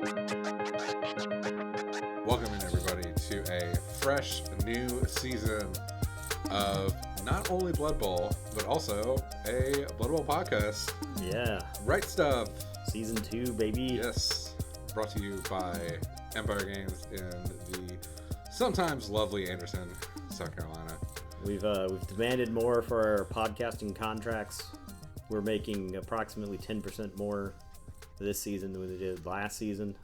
Welcome in, everybody, to a fresh new season of not only Blood Bowl, but also a Blood Bowl podcast. Yeah. Right Stuff. Season 2, baby. Yes. Brought to you by Empire Games in the sometimes lovely Anderson, South Carolina. We've demanded more for our podcasting contracts. We're making approximately 10% more this season than we did last season.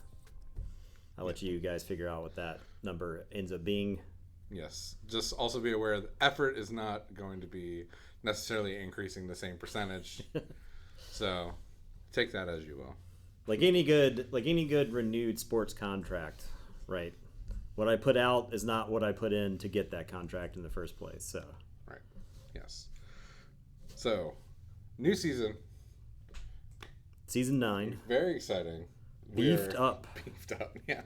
I'll let you guys figure out what that number ends up being. Yes. Just also be aware that effort is not going to be necessarily increasing the same percentage. So take that as you will. Like any good renewed sports contract, right? What I put out is not what I put in to get that contract in the first place. So right. Yes. So new season. Season 9. Very exciting. Beefed up, yeah.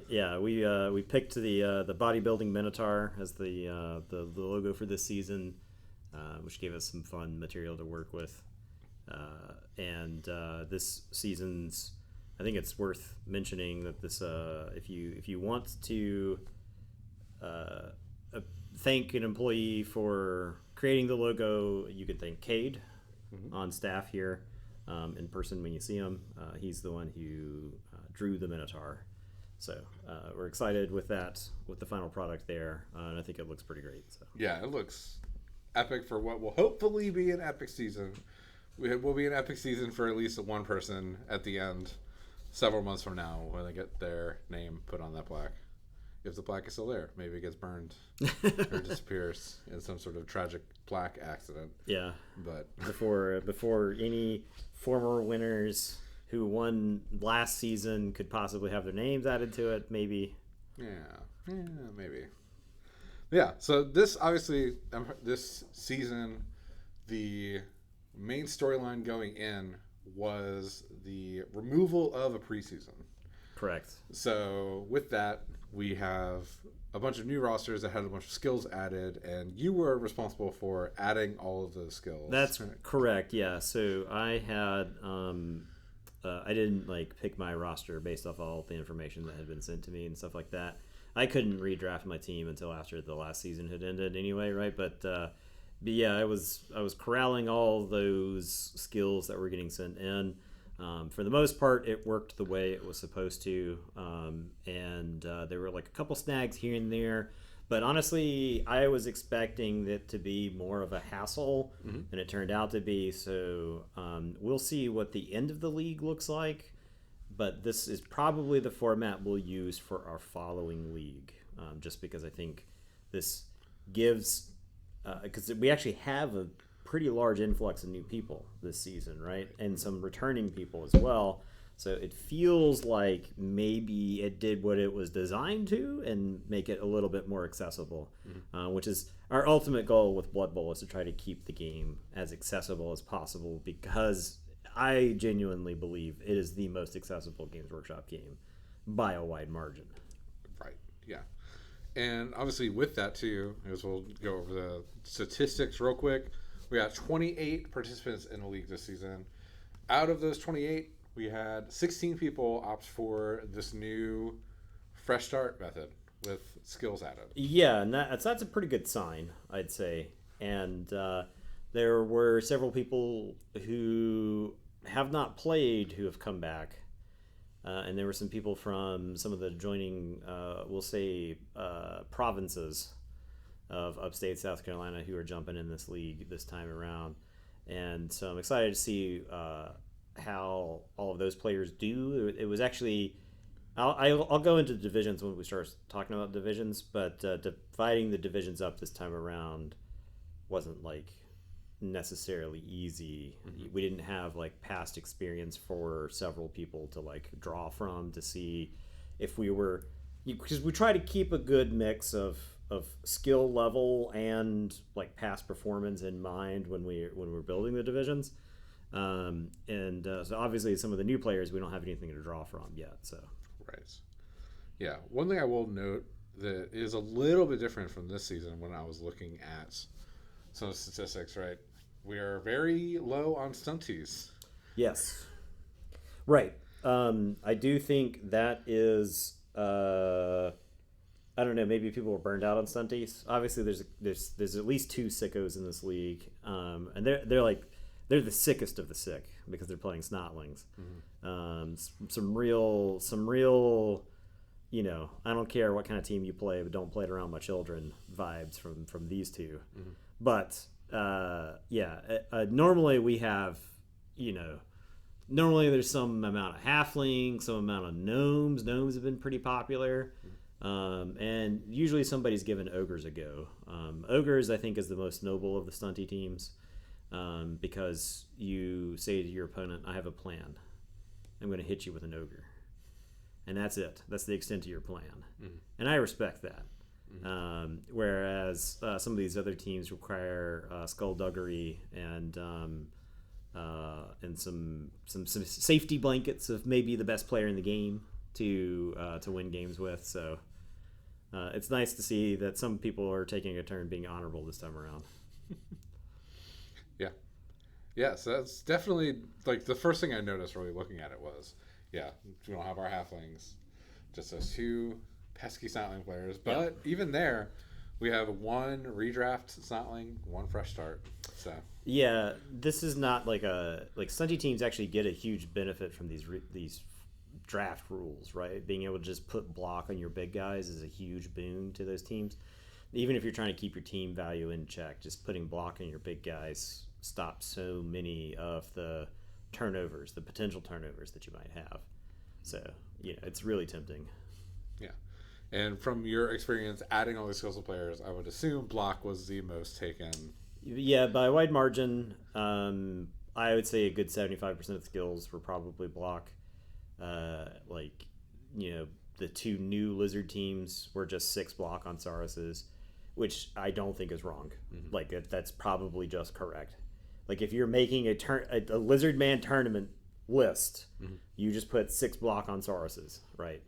Yeah, we picked the bodybuilding Minotaur as the logo for this season, which gave us some fun material to work with. And this season's, I think it's worth mentioning that this, if you want to thank an employee for creating the logo, you could thank Cade on staff here. In person when you see him. He's the one who drew the Minotaur. So we're excited with that, with the final product there. And I think it looks pretty great. So yeah, it looks epic for what will hopefully be an epic season. It will be an epic season for at least one person at the end, several months from now, when they get their name put on that plaque. If the plaque is still there, maybe it gets burned or disappears in some sort of tragic plaque accident. Yeah, but before any former winners who won last season could possibly have their names added to it, maybe. Yeah, maybe. Yeah. So this obviously this season, the main storyline going in was the removal of a preseason. Correct. So with that, we have a bunch of new rosters that had a bunch of skills added, and you were responsible for adding all of those skills. That's correct, yeah. So I had, I didn't like pick my roster based off all the information that had been sent to me and stuff like that. I couldn't redraft my team until after the last season had ended anyway, right? But yeah, I was corralling all those skills that were getting sent in. For the most part, it worked the way it was supposed to, and there were like a couple snags here and there. But honestly, I was expecting it to be more of a hassle than it turned out to be. So we'll see what the end of the league looks like. But this is probably the format we'll use for our following league, just because I think this gives, because we actually have a pretty large influx of new people this season, right? And some returning people as well. So it feels like maybe it did what it was designed to and make it a little bit more accessible, which is our ultimate goal with Blood Bowl, is to try to keep the game as accessible as possible, because I genuinely believe it is the most accessible Games Workshop game by a wide margin. Right, yeah. And obviously with that too, as we'll go over the statistics real quick, we got 28 participants in the league this season. Out of those 28, we had 16 people opt for this new fresh start method with skills added. Yeah, and that's a pretty good sign, I'd say. And there were several people who have not played who have come back. And there were some people from some of the joining, we'll say, provinces of upstate South Carolina who are jumping in this league this time around. And so I'm excited to see how all of those players do. It was actually, I'll go into the divisions when we start talking about divisions, but dividing the divisions up this time around wasn't like necessarily easy. We didn't have like past experience for several people to like draw from to see if we were, because we try to keep a good mix of skill level and like past performance in mind when we're building the divisions. So obviously some of the new players we don't have anything to draw from yet. So right, yeah. One thing I will note that is a little bit different from this season when I was looking at some of the statistics. Right, we are very low on stunties. Yes, right. I do think that is. I don't know. Maybe people were burned out on stunties. Obviously, there's at least two sickos in this league, and they're the sickest of the sick because they're playing snotlings. Some real, I don't care what kind of team you play, but don't play it around my children vibes from these two. But normally we have, normally there's some amount of halflings, some amount of gnomes. Gnomes have been pretty popular. And usually somebody's given ogres a go. Ogres, I think, is the most noble of the stunty teams because you say to your opponent, I have a plan. I'm going to hit you with an ogre. And that's it. That's the extent of your plan. And I respect that. Whereas some of these other teams require skullduggery and some safety blankets of maybe the best player in the game to win games with. So it's nice to see that some people are taking a turn being honorable this time around. Yeah, so that's definitely like the first thing I noticed really looking at it was, we don't have our halflings, just those two pesky snotling players. But even there, we have one redraft snotling, one fresh start. So yeah, this is not like stunty teams actually get a huge benefit from these draft rules, right? Being able to just put block on your big guys is a huge boon to those teams. Even if you're trying to keep your team value in check, just putting block on your big guys stops so many of the turnovers, the potential turnovers that you might have. So, it's really tempting. Yeah. And from your experience adding all these skillful players, I would assume block was the most taken. Yeah, by a wide margin. I would say a good 75% of the skills were probably block. The two new lizard teams were just 6 block on Saurus's, which I don't think is wrong. That's probably just correct. If you're making a lizard man tournament list, you just put 6 block on Saurus's, right?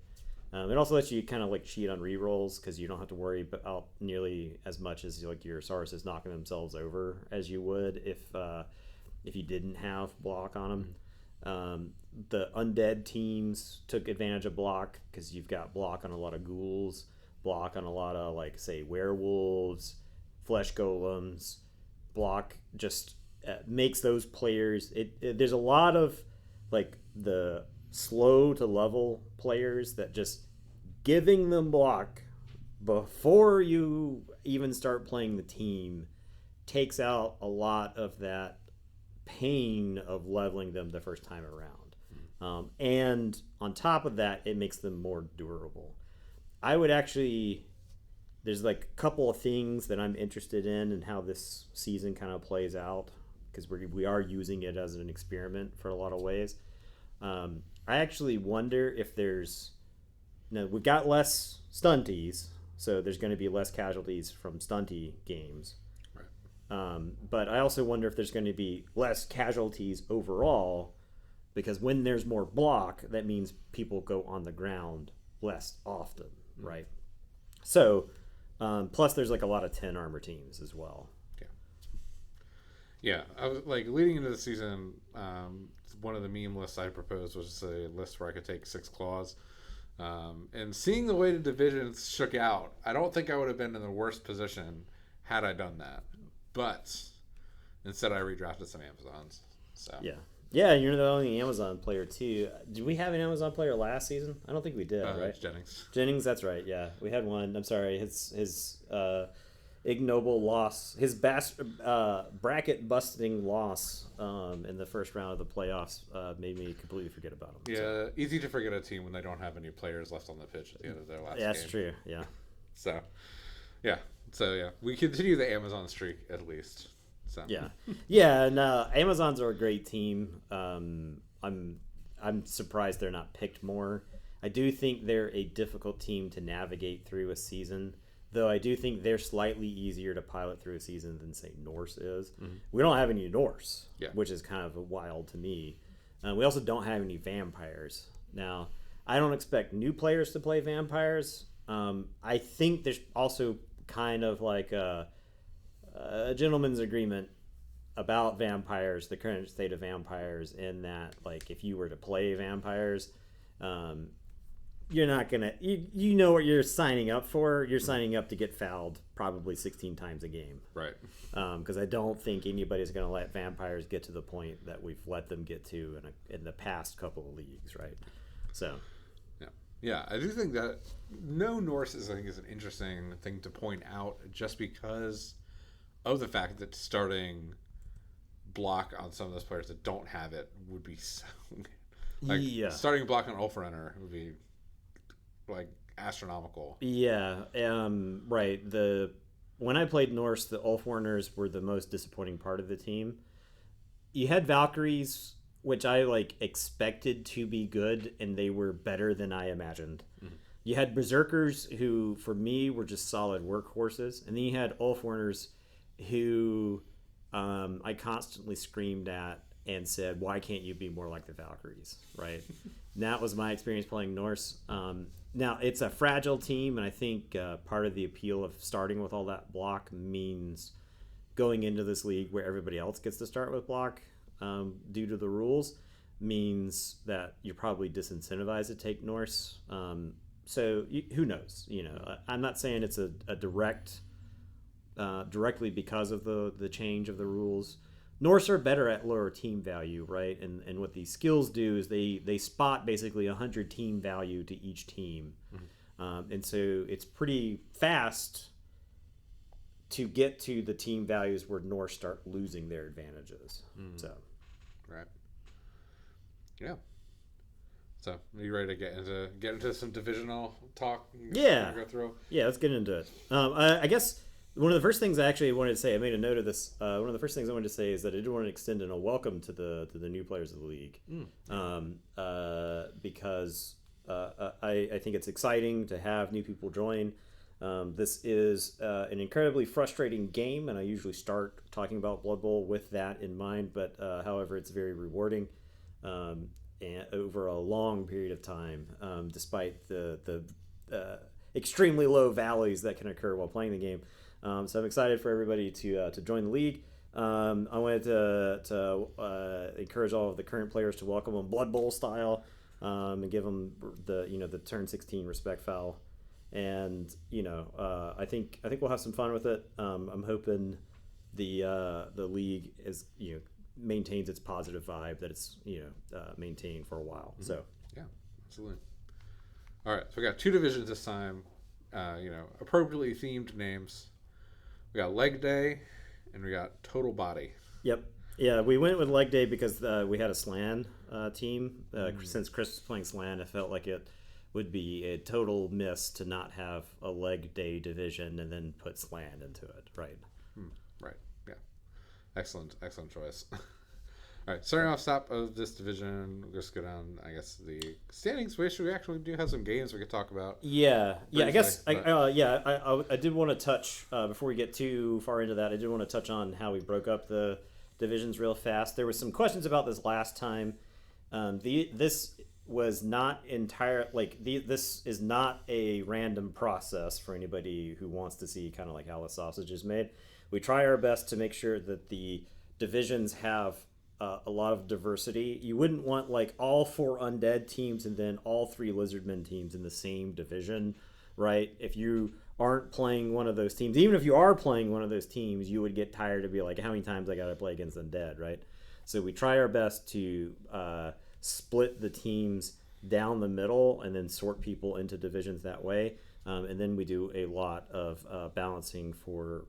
It also lets you kind of cheat on rerolls because you don't have to worry about nearly as much as your Saurus's knocking themselves over as you would if you didn't have block on them. The undead teams took advantage of block because you've got block on a lot of ghouls, block on a lot of say werewolves, flesh golems. Block just makes those players. There's a lot of the slow to level players that just giving them block before you even start playing the team takes out a lot of that pain of leveling them the first time around. And on top of that, it makes them more durable. I would actually, there's a couple of things that I'm interested in and how this season kind of plays out because we are using it as an experiment for a lot of ways. I actually wonder if we've got less stunties, so there's going to be less casualties from stunty games. But I also wonder if there's going to be less casualties overall because when there's more block, that means people go on the ground less often, right? So, plus there's a lot of 10 armor teams as well. Yeah, I was leading into the season, one of the meme lists I proposed was a list where I could take 6 claws. And seeing the way the divisions shook out, I don't think I would have been in the worst position had I done that. But instead, I redrafted some Amazons. So yeah, you're the only Amazon player too. Did we have an Amazon player last season? I don't think we did. Right? Jennings, that's right. Yeah, we had one. I'm sorry, his ignoble loss, his bracket busting loss in the first round of the playoffs made me completely forget about him. Yeah, so. Easy to forget a team when they don't have any players left on the pitch at the end of their last game. That's true. Yeah. So, we continue the Amazon streak at least. So. And Amazons are a great team. I'm surprised they're not picked more. I do think they're a difficult team to navigate through a season, though I do think they're slightly easier to pilot through a season than say Norse is. We don't have any Norse, which is kind of wild to me. We also don't have any vampires. Now, I don't expect new players to play vampires. I think there's also kind of a gentleman's agreement about vampires, the current state of vampires, in that like if you were to play vampires, you're not gonna you know what you're signing up for. You're signing up to get fouled probably 16 times a game, Right. because I don't think anybody's gonna let vampires get to the point that we've let them get to in the past couple of leagues, right? So Yeah, I do think that no Norse is an interesting thing to point out, just because of the fact that starting block on some of those players that don't have it would be so like starting block on Ulfrunner would be like astronomical. Yeah, right. When I played Norse, the Ulfwarners were the most disappointing part of the team. You had Valkyries, which I like expected to be good, and they were better than I imagined. Mm-hmm. You had Berserkers, who for me were just solid workhorses, and then you had Ulfwarners, who I constantly screamed at and said, "Why can't you be more like the Valkyries?" Right? And that was my experience playing Norse. Now it's a fragile team, and I think part of the appeal of starting with all that block means going into this league where everybody else gets to start with block. Due to the rules, means that you're probably disincentivized to take Norse. So who knows? I'm not saying it's a direct, directly because of the change of the rules. Norse are better at lower team value, right? And what these skills do is they spot basically 100 team value to each team, and so it's pretty fast to get to the team values where Norse start losing their advantages. So, right, yeah. So, are you ready to get into some divisional talk? Yeah, go through. Yeah, let's get into it. I guess one of the first things I actually wanted to say, I made a note of this. One of the first things I wanted to say is that I did want to extend a welcome to the new players of the league, because I think it's exciting to have new people join. This is an incredibly frustrating game, and I usually start talking about Blood Bowl with that in mind, but however, it's very rewarding and over a long period of time, despite the extremely low valleys that can occur while playing the game. So I'm excited for everybody to join the league. I wanted to encourage all of the current players to welcome them Blood Bowl style, and give them the turn 16 respect foul. And I think we'll have some fun with it. I'm hoping the league is maintains its positive vibe that it's maintained for a while. Mm-hmm. So yeah, absolutely. All right, so we got two divisions this time. Appropriately themed names. We got Leg Day and we got Total Body. Yep. Yeah, we went with Leg Day because we had a Slan team. Since Chris was playing Slan, I felt like it would be a total miss to not have a Leg Day division and then put Slan into it, right? Right, yeah. Excellent choice. All right, starting off top of this division, we'll just go down, I guess, the standings. We actually do have some games we could talk about. Yeah, I guess, I did want to touch, before we get too far into that, I did want to touch on how we broke up the divisions real fast. There were some questions about this last time. This was not this is not a random process for anybody who wants to see kind of like how the sausage is made. We try our best to make sure that the divisions have a lot of diversity. You wouldn't want like all 4 undead teams and then all 3 lizardmen teams in the same division, right? If you aren't playing one of those teams, even if you are playing one of those teams, you would get tired to be like, how many times I got to play against undead, right? So we try our best to split the teams down the middle and then sort people into divisions that way. And then we do a lot of balancing for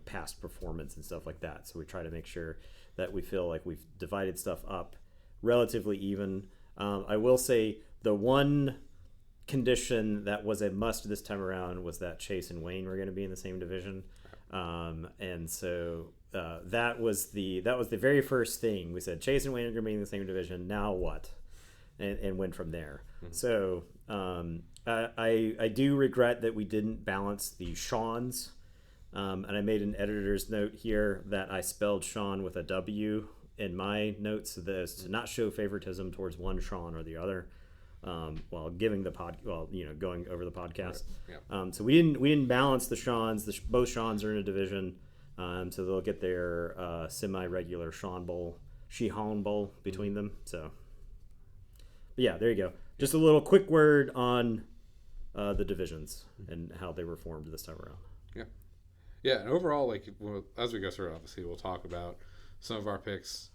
past performance and stuff like that. So we try to make sure that we feel like we've divided stuff up relatively even. I will say the one condition that was a must this time around was that Chase and Wayne were going to be in the same division, and so that was the very first thing we said. Chase and Wayne are going to be in the same division. Now what? And went from there. Mm-hmm. So I do regret that we didn't balance the Sean's. And I made an editor's note here that I spelled Sean with a W in my notes to not show favoritism towards one Sean or the other, while giving going over the podcast. Right. Yeah. So we didn't balance the Sean's. Both Sean's are in a division. So they'll get their semi-regular Shihon Bowl between them. So, but yeah, there you go. Just a little quick word on the divisions and how they were formed this time around. Yeah. Yeah, and overall, like, as we go through it, obviously, we'll talk about some of our picks.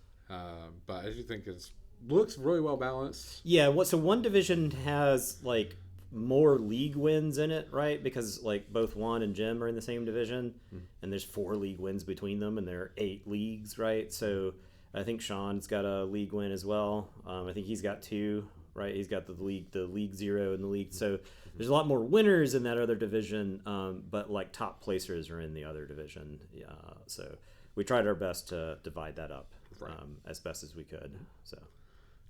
But I do think it looks really well balanced. Yeah, so one division has, like, more league wins in it, right? Because, like, both Juan and Jim are in the same division, and there's 4 league wins between them, and there are 8 leagues, right? So I think Sean's got a league win as well. I think he's got 2, right? He's got the league 0 and the league. So there's a lot more winners in that other division, but, like, top placers are in the other division. So we tried our best to divide that up as best as we could. So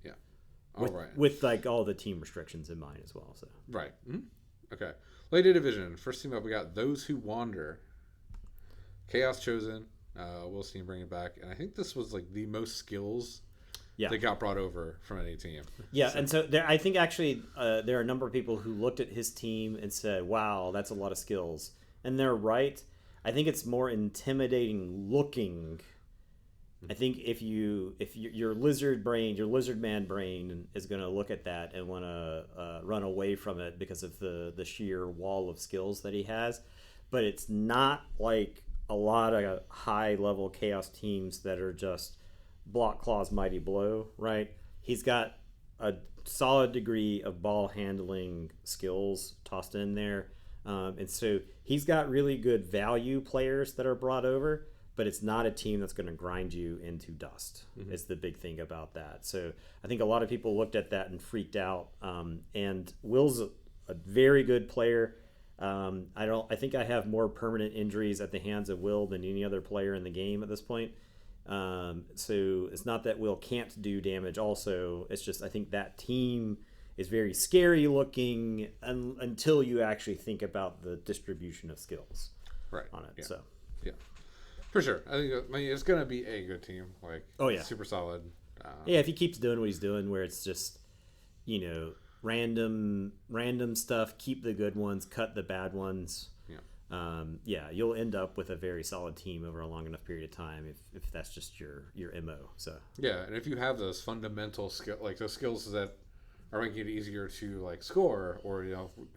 yeah. All right. With like all the team restrictions in mind as well. So right. Mm-hmm. Okay. Lady division. First team up, we got Those Who Wander. Chaos Chosen. Will's team bringing it back, and I think this was like the most skills that got brought over from any team. Yeah, so. And so I think actually there are a number of people who looked at his team and said, "Wow, that's a lot of skills," and they're right. I think it's more intimidating looking. I think if your lizard man brain is going to look at that and want to run away from it because of the sheer wall of skills that he has, but it's not like a lot of high level chaos teams that are just block, claws, mighty blow, right? He's got a solid degree of ball handling skills tossed in there, and so he's got really good value players that are brought over. But it's not a team that's going to grind you into dust. Is the big thing about that. So I think a lot of people looked at that and freaked out. And Will's a very good player. I think I have more permanent injuries at the hands of Will than any other player in the game at this point. So it's not that Will can't do damage. Also, it's just I think that team is very scary looking until you actually think about the distribution of skills on it. Yeah. So yeah. For sure. I mean, it's going to be a good team. Like, super solid. If he keeps doing what he's doing, where it's just, random stuff, keep the good ones, cut the bad ones. Yeah. You'll end up with a very solid team over a long enough period of time if that's just your MO. So yeah, and if you have those fundamental those skills that are making it easier to like score or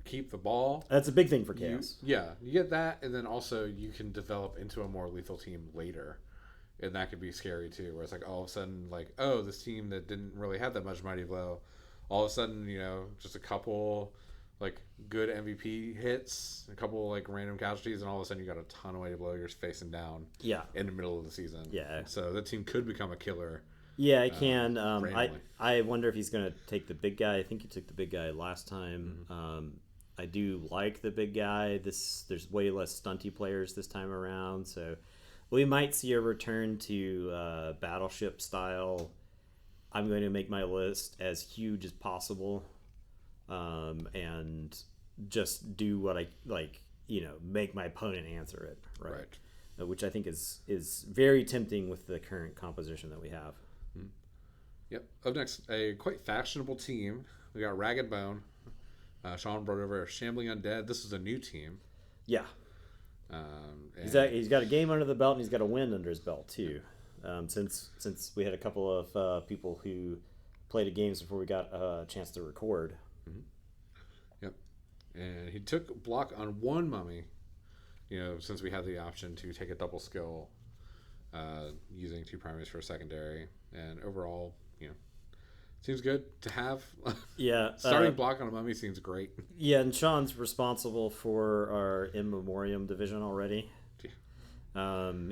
keep the ball. That's a big thing for chaos. You get that, and then also you can develop into a more lethal team later, and that could be scary too. Where it's like all of a sudden, like this team that didn't really have that much mighty blow, all of a sudden just a couple like good MVP hits, a couple like random casualties, and all of a sudden you got a ton of mighty blow you're facing down. In the middle of the season. So the team could become a killer. Yeah, it can. I wonder if he's going to take the big guy. I think he took the big guy last time. I do like the big guy. There's way less stunty players this time around, so we might see a return to battleship style. I'm going to make my list as huge as possible, and just do what I like. Make my opponent answer it. Right. Which I think is very tempting with the current composition that we have. Yep. Up next, a quite fashionable team. We got Ragged Bone. Sean brought over Shambling Undead. This is a new team. Yeah. He's got a game under the belt, and he's got a win under his belt too. Since we had a couple of people who played games before we got a chance to record. Yep. And he took block on one mummy. Since we had the option to take a double skill, using 2 primaries for a secondary, and overall, seems good to have. Starting block on a mummy seems great. Yeah, and Sean's responsible for our In Memoriam division already.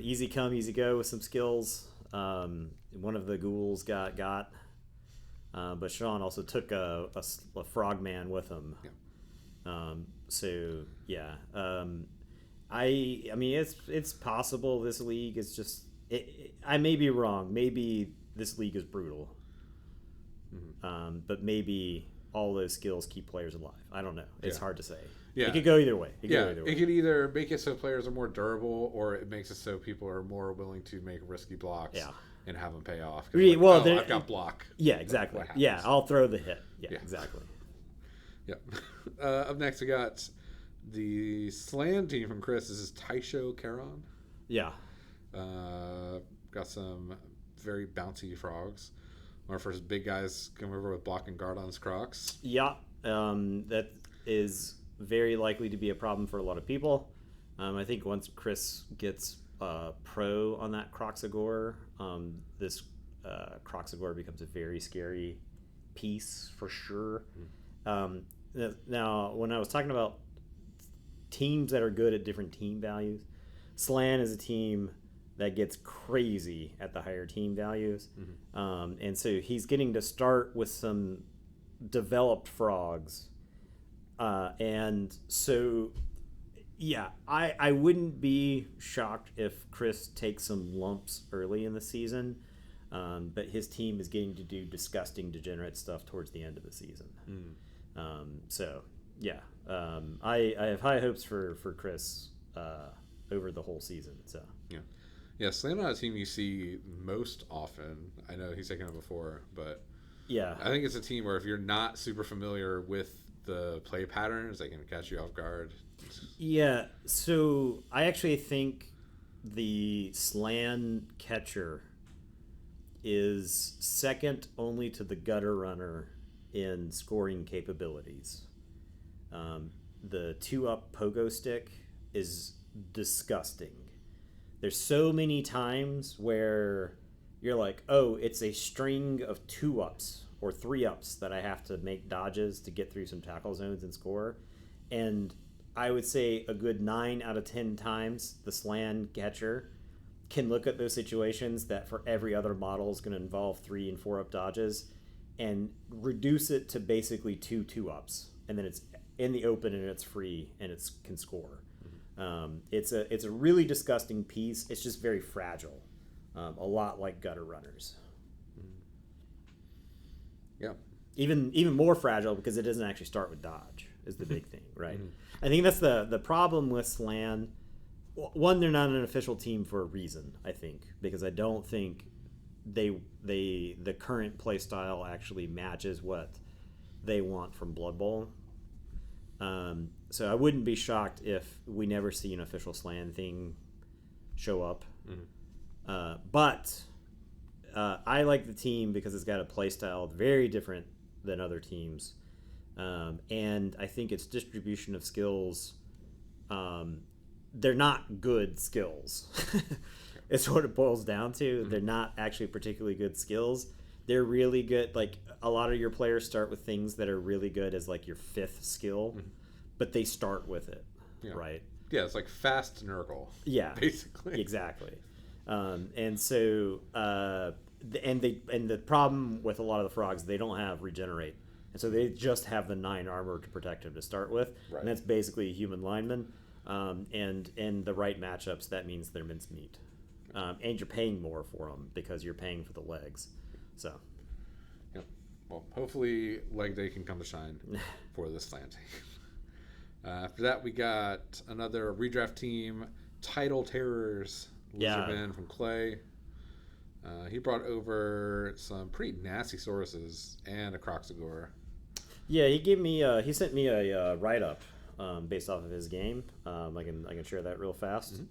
Easy come, easy go with some skills. One of the ghouls got, but Sean also took a frogman with him. I mean, it's possible this league is just. I may be wrong. Maybe this league is brutal. But maybe all those skills keep players alive. I don't know. It's hard to say. It could go either way. It could either make it so players are more durable, or it makes it so people are more willing to make risky blocks and have them pay off. I've got block. Yeah, exactly. Yeah, I'll throw the hit. Yeah. Exactly. Yep. Up next, we got the Slan team from Chris. This is Taisho Karon. Yeah. Got some very bouncy frogs. One of our first big guys come over with block and guard on his Crocs. Yeah, that is very likely to be a problem for a lot of people. I think once Chris gets pro on that Croxagore, this Croxagore becomes a very scary piece for sure. Now, when I was talking about teams that are good at different team values, Slan is a team that gets crazy at the higher team values. And so he's getting to start with some developed frogs. And so, yeah, I wouldn't be shocked if Chris takes some lumps early in the season. But his team is getting to do disgusting, degenerate stuff towards the end of the season. So, yeah, I have high hopes for Chris over the whole season. So yeah, Slam not a team you see most often. I know he's taken it before, but yeah, I think it's a team where if you're not super familiar with the play patterns, they can catch you off guard. Yeah, so I actually think the Slan catcher is second only to the gutter runner in scoring capabilities. The 2-up pogo stick is disgusting. There's so many times where you're like, oh, it's a string of 2-ups or 3-ups that I have to make dodges to get through some tackle zones and score. And I would say a good 9 out of 10 times the Slan catcher can look at those situations that for every other model is going to involve 3 and 4-up dodges and reduce it to basically 2-2-ups. And then it's in the open and it's free and it can score. It's a really disgusting piece. It's just very fragile, a lot like gutter runners. Yeah. Even more fragile because it doesn't actually start with dodge is the big thing, right? I think that's the problem with Slan. One, they're not an official team for a reason, I think, because I don't think the current play style actually matches what they want from Blood Bowl. So I wouldn't be shocked if we never see an official Slan thing show up. But I like the team because it's got a play style very different than other teams. And I think its distribution of skills, they're not good skills. It's what it boils down to. They're not actually particularly good skills. They're really good. Like, a lot of your players start with things that are really good as like your 5th skill, but they start with it, right? Yeah, it's like fast Nurgle. Yeah, basically. Exactly. And so, and the problem with a lot of the frogs, they don't have regenerate, and so they just have the 9 armor to protect them to start with, and that's basically a human lineman. And in the right matchups, that means they're mincemeat, and you're paying more for them because you're paying for the legs. So, well, hopefully leg day can come to shine for this Slan team. After that, we got another redraft team, Tidal Terrors, Lizardman from Clay. He brought over some pretty nasty sources and a Croxagore. Yeah, he sent me a write up based off of his game. I can share that real fast.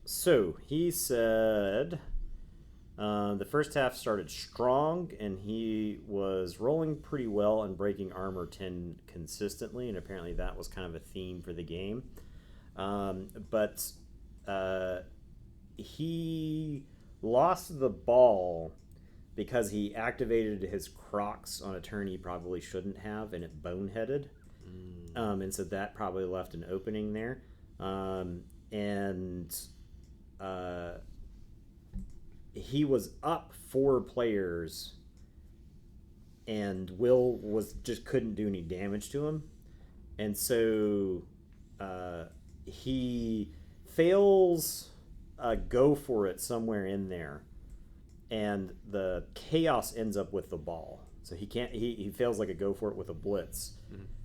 So he said the first half started strong, and he was rolling pretty well and breaking armor 10 consistently, and apparently that was kind of a theme for the game. But he lost the ball because he activated his Crocs on a turn he probably shouldn't have, and it boneheaded. And so that probably left an opening there. He was up 4 players, and Will just couldn't do any damage to him. And so he fails a go for it somewhere in there, and the chaos ends up with the ball. So he fails like a go for it with a blitz,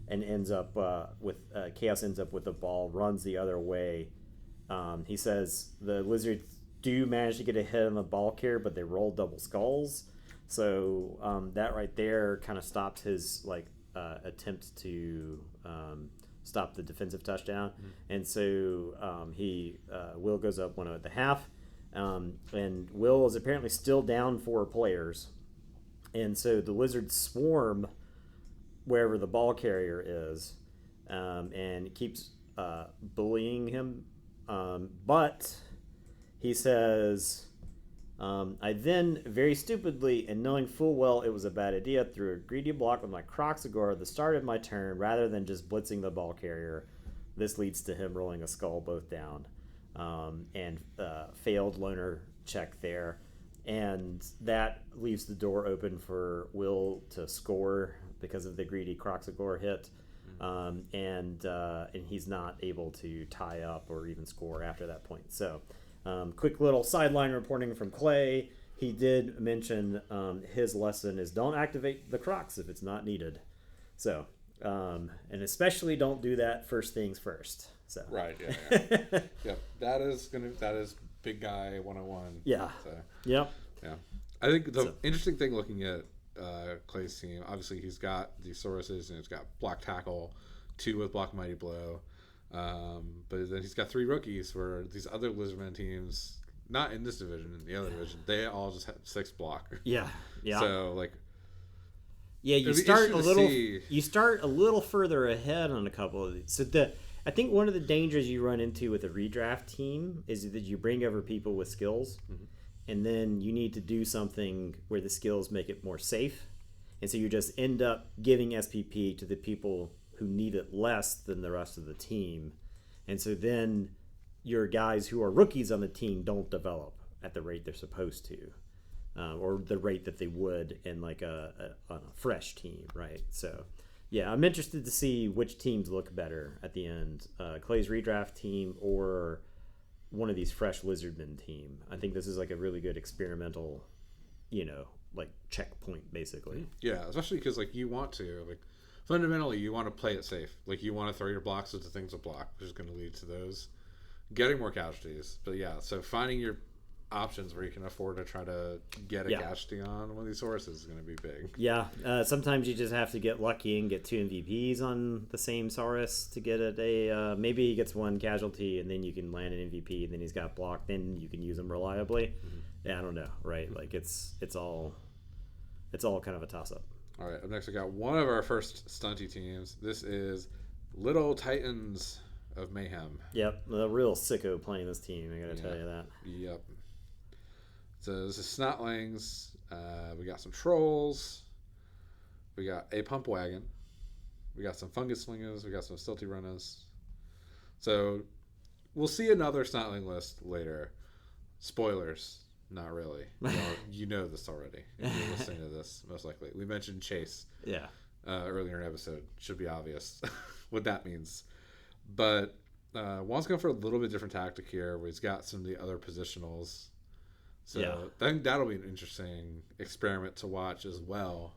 and ends up with chaos ends up with the ball, runs the other way. He says the Lizards do manage to get a hit on the ball carrier, but they roll double skulls. So that right there kind of stops his attempt to stop the defensive touchdown. And so Will goes up 1-0 at the half. And Will is apparently still down 4 players. And so the Lizards swarm wherever the ball carrier is, and keeps bullying him. But he says, I then, very stupidly, and knowing full well it was a bad idea, threw a greedy block with my Croxagore at the start of my turn rather than just blitzing the ball carrier. This leads to him rolling a skull both down, and failed loner check there. And that leaves the door open for Will to score because of the greedy Croxagore hit. And he's not able to tie up or even score after that point. So, quick little sideline reporting from Clay. He did mention his lesson is don't activate the Crocs if it's not needed. So, and especially don't do that first things first. So right, yeah. Yep, that is big guy 101. Yeah. So, yep. Yeah. I think the interesting thing looking at Clay's team, obviously he's got the Sauruses and he's got block tackle, 2 with block mighty blow. But then he's got 3 rookies where these other Lizardmen teams, not in this division, in the other division, they all just have 6 block. Yeah. Yeah. So like, yeah, you start a little further ahead on a couple of these. So I think one of the dangers you run into with a redraft team is that you bring over people with skills, and then you need to do something where the skills make it more safe, and so you just end up giving SPP to the people who need it less than the rest of the team, and so then your guys who are rookies on the team don't develop at the rate they're supposed to, or the rate that they would in like on a fresh team, right? So. Yeah, I'm interested to see which teams look better at the end. Clay's redraft team or one of these fresh Lizardmen team. I think this is like a really good experimental, like checkpoint basically. Yeah, especially because like you want to fundamentally you want to play it safe. Like you want to throw your blocks into things with block, which is going to lead to those getting more casualties. But yeah, so finding your options where you can afford to try to get a casualty on one of these sources is going to be big. Yeah, sometimes you just have to get lucky and get 2 MVPs on the same Saurus to get it maybe he gets 1 casualty and then you can land an MVP and then he's got block, then you can use him reliably. Yeah, I don't know, right? Like it's all kind of a toss up. All right, up next we got one of our first stunty teams. This is Little Titans of Mayhem. Yep, a real sicko playing this team, I gotta tell you that. Yep. So this is Snotlings. We got some Trolls. We got a Pump Wagon. We got some Fungus Slingers. We got some Stilty Runners. So we'll see another Snotling list later. Spoilers, not really. You know this already. If you're listening to this, most likely. We mentioned Chase. Yeah. Earlier in the episode. Should be obvious what that means. But Juan's going for a little bit different tactic here, where he's got some of the other positionals. So I think that'll be an interesting experiment to watch as well.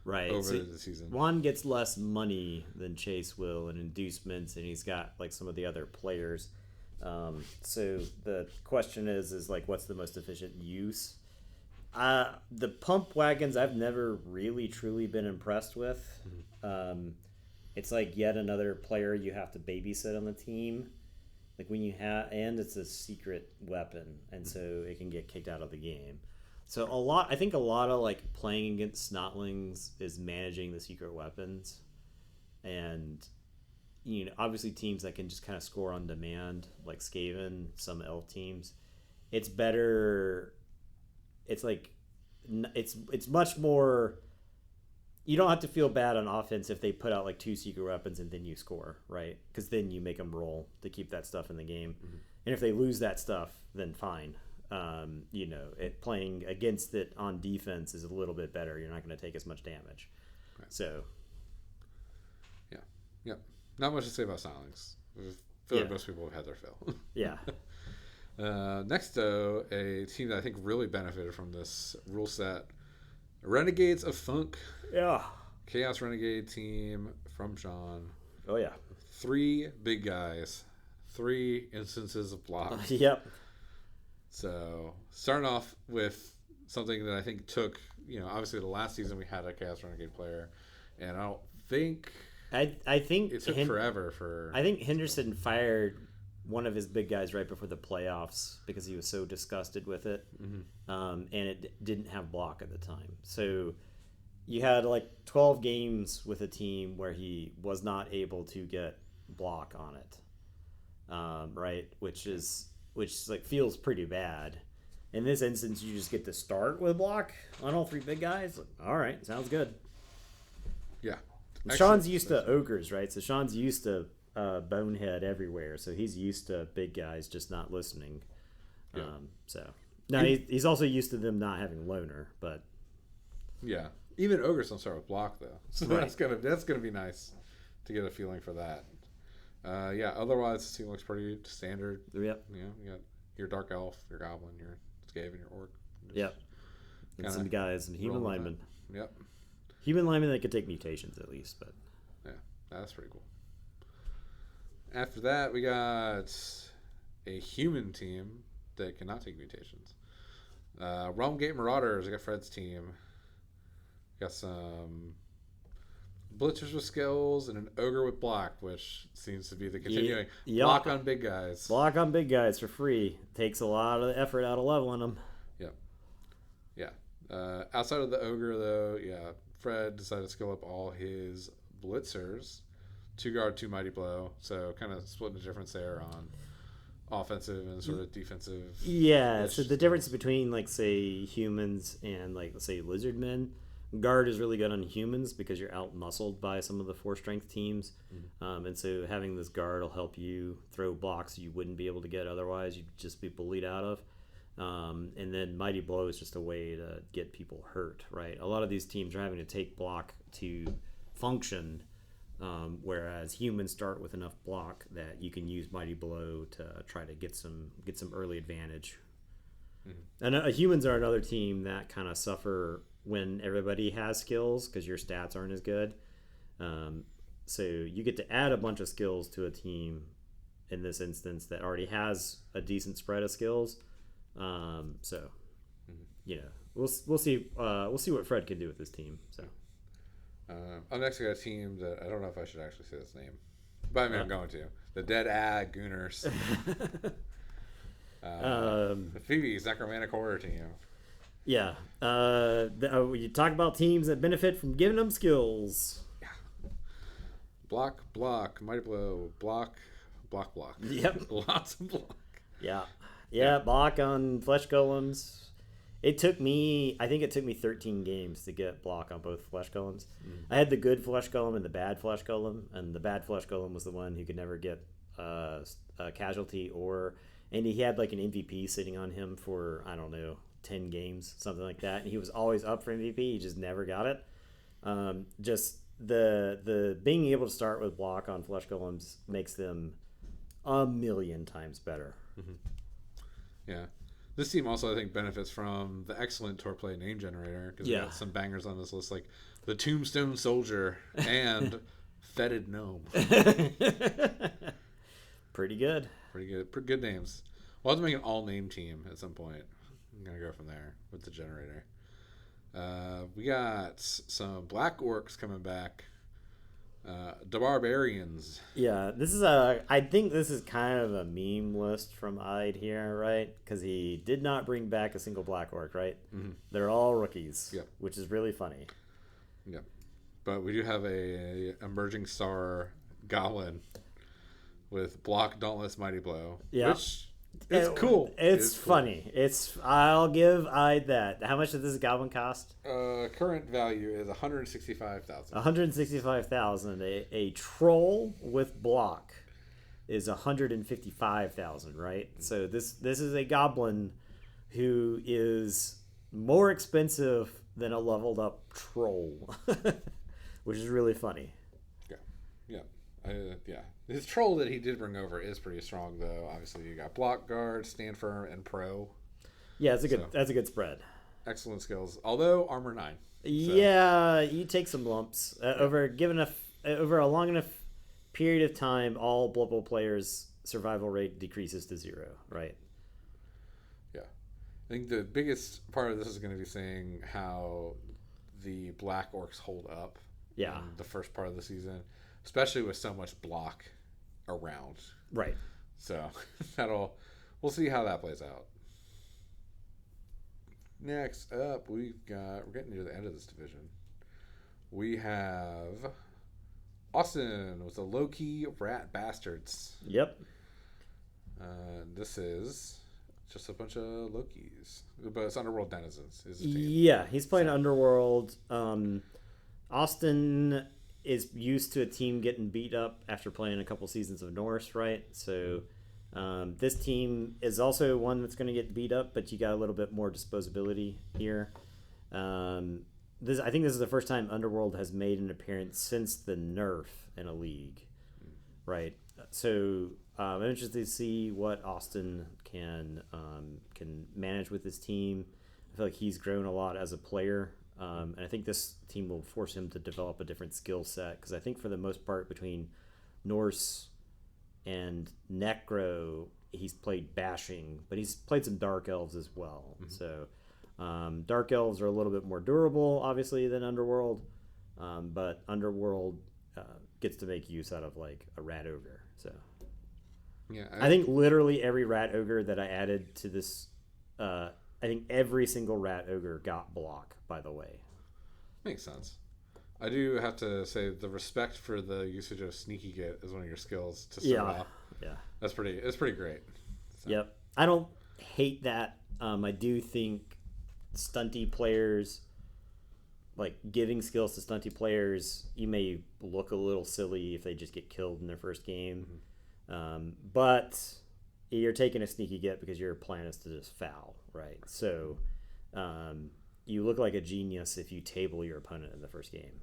Right. Over the season. Juan gets less money than Chase will in inducements, and he's got like some of the other players. So the question is like, what's the most efficient use? The Pump Wagons I've never really truly been impressed with. It's like yet another player you have to babysit on the team. Like when you have, and it's a secret weapon, and so it can get kicked out of the game. So I think a lot of like playing against Snotlings is managing the secret weapons, and obviously teams that can just kind of score on demand, like Skaven, some elf teams. It's better. It's like it's much more. You don't have to feel bad on offense if they put out like 2 secret weapons and then you score, right? Because then you make them roll to keep that stuff in the game. And if they lose that stuff, then fine. Playing against it on defense is a little bit better. You're not going to take as much damage. Right. So, yeah. Not much to say about Silence. I feel like most people have had their fill. Yeah. Next, though, a team that I think really benefited from this rule set. Renegades of Funk. Yeah. Chaos Renegade team from Sean. Oh, yeah. 3 big guys. 3 instances of block. Yep. So, starting off with something that I think took, obviously the last season we had a Chaos Renegade player. And I don't think I think it took forever for. I think Henderson fired one of his big guys right before the playoffs because he was so disgusted with it, and it didn't have block at the time. So you had like 12 games with a team where he was not able to get block on it, right? Which like feels pretty bad. In this instance, you just get to start with block on all three big guys. Like, all right, sounds good. Yeah. Sean's used to ogres, right? So Sean's used to bonehead everywhere, so he's used to big guys just not listening. Yeah. So now he's also used to them not having loner, but yeah, even ogres don't start with block though, so right. that's gonna be nice to get a feeling for that. Yeah. Otherwise, the team looks pretty standard. Yep. You know, you got your dark elf, your goblin, your skaven, your orc. Yep. And some guys, some human linemen. Yep. Human linemen that could take mutations at least, but yeah, that's pretty cool. After that, we got a human team that cannot take mutations. Realm Gate Marauders. I got Fred's team. Got some blitzers with skills and an ogre with block, which seems to be the continuing block on big guys. Block on big guys for free. Takes a lot of effort out of leveling them. Yep. Yeah. Outside of the ogre, though, yeah, Fred decided to skill up all his blitzers. 2 guard, 2 mighty blow. So kind of splitting the difference there on offensive and sort of defensive. Yeah. So the difference between like say humans and like let's say lizard men. Guard is really good on humans because you're out muscled by some of the 4-strength teams, and so having this guard will help you throw blocks you wouldn't be able to get otherwise. You'd just be bullied out of. And then mighty blow is just a way to get people hurt, right? A lot of these teams are having to take block to function, whereas humans start with enough block that you can use mighty blow to try to get some early advantage. And humans are another team that kind of suffer when everybody has skills because your stats aren't as good. So you get to add a bunch of skills to a team in this instance that already has a decent spread of skills. You know, we'll see what Fred can do with this team. So Next I got a team that I don't know if I should actually say this name, but I mean I'm going to the Dead Ag Gooners. The Phoebe's Necromantic Horror team. Yeah. You talk about teams that benefit from giving them skills. Yeah. Block, mighty blow, block. Yep. Lots of block. Yeah. Block on flesh golems. I think it took me 13 games to get block on both flesh golems. I had the good flesh golem and the bad flesh golem, and the bad flesh golem was the one who could never get a casualty and he had like an MVP sitting on him for, I don't know, 10 games, something like that. And he was always up for MVP. He just never got it. Just the being able to start with block on flesh golems makes them a million times better. Yeah. This team also, I think, benefits from the excellent Torplay name generator because we got some bangers on this list, like the Tombstone Soldier and Fetid Gnome. Pretty good. Pretty good names. We'll have to make an all-name team at some point. I'm going to go from there with the generator. We got some Black Orcs coming back. The Barbarians. Yeah, I think this is kind of a meme list from Ide here, right? Because he did not bring back a single Black Orc, right? They're all rookies, which is really funny. Yep. But we do have a emerging star Goblin with block, dauntless, mighty blow. Yeah. Which is cool. It's funny. I'll give Ide that. How much does this Goblin cost? Current value is 165,000. 165,000. A troll with block is 155,000, right? So this is a Goblin who is more expensive than a leveled up troll, which is really funny. Yeah. His troll that he did bring over is pretty strong, though. Obviously, you got block, guard, stand firm, and pro. Yeah, that's a good spread. Excellent skills, although armor 9. So. Yeah, you take some lumps over a long enough period of time. All Blood Bowl players' survival rate decreases to 0, right? Yeah, I think the biggest part of this is going to be seeing how the Black Orcs hold up. Yeah, in the first part of the season. especially with so much block around. Right. So we'll see how that plays out. Next up, we're getting near the end of this division. We have Austin with the low-key rat bastards. Yep. This is just a bunch of Lokis, but it's Underworld Denizens. Is the team. Yeah, he's playing Underworld. Austin is used to a team getting beat up after playing a couple seasons of Norse, right? So this team is also one that's going to get beat up, but you got a little bit more disposability here. I think this is the first time Underworld has made an appearance since the nerf in a league, right? So I'm interested to see what Austin can manage with this team. I feel like he's grown a lot as a player, and I think this team will force him to develop a different skill set, because I think for the most part between Norse and Necro, he's played bashing, but he's played some Dark Elves as well. Mm-hmm. So Dark Elves are a little bit more durable, obviously, than Underworld, but Underworld gets to make use out of like a Rat Ogre. So yeah, I think literally every Rat Ogre that I added to this, I think every single Rat Ogre got block, by the way. Makes sense. I do have to say the respect for the usage of Sneaky Git is one of your skills to start off. Yeah. It's pretty great. So. Yep. I don't hate that. I do think stunty players, like giving skills to stunty players, you may look a little silly if they just get killed in their first game. Mm-hmm. But you're taking a Sneaky Git because your plan is to just foul, right? So you look like a genius if you table your opponent in the first game.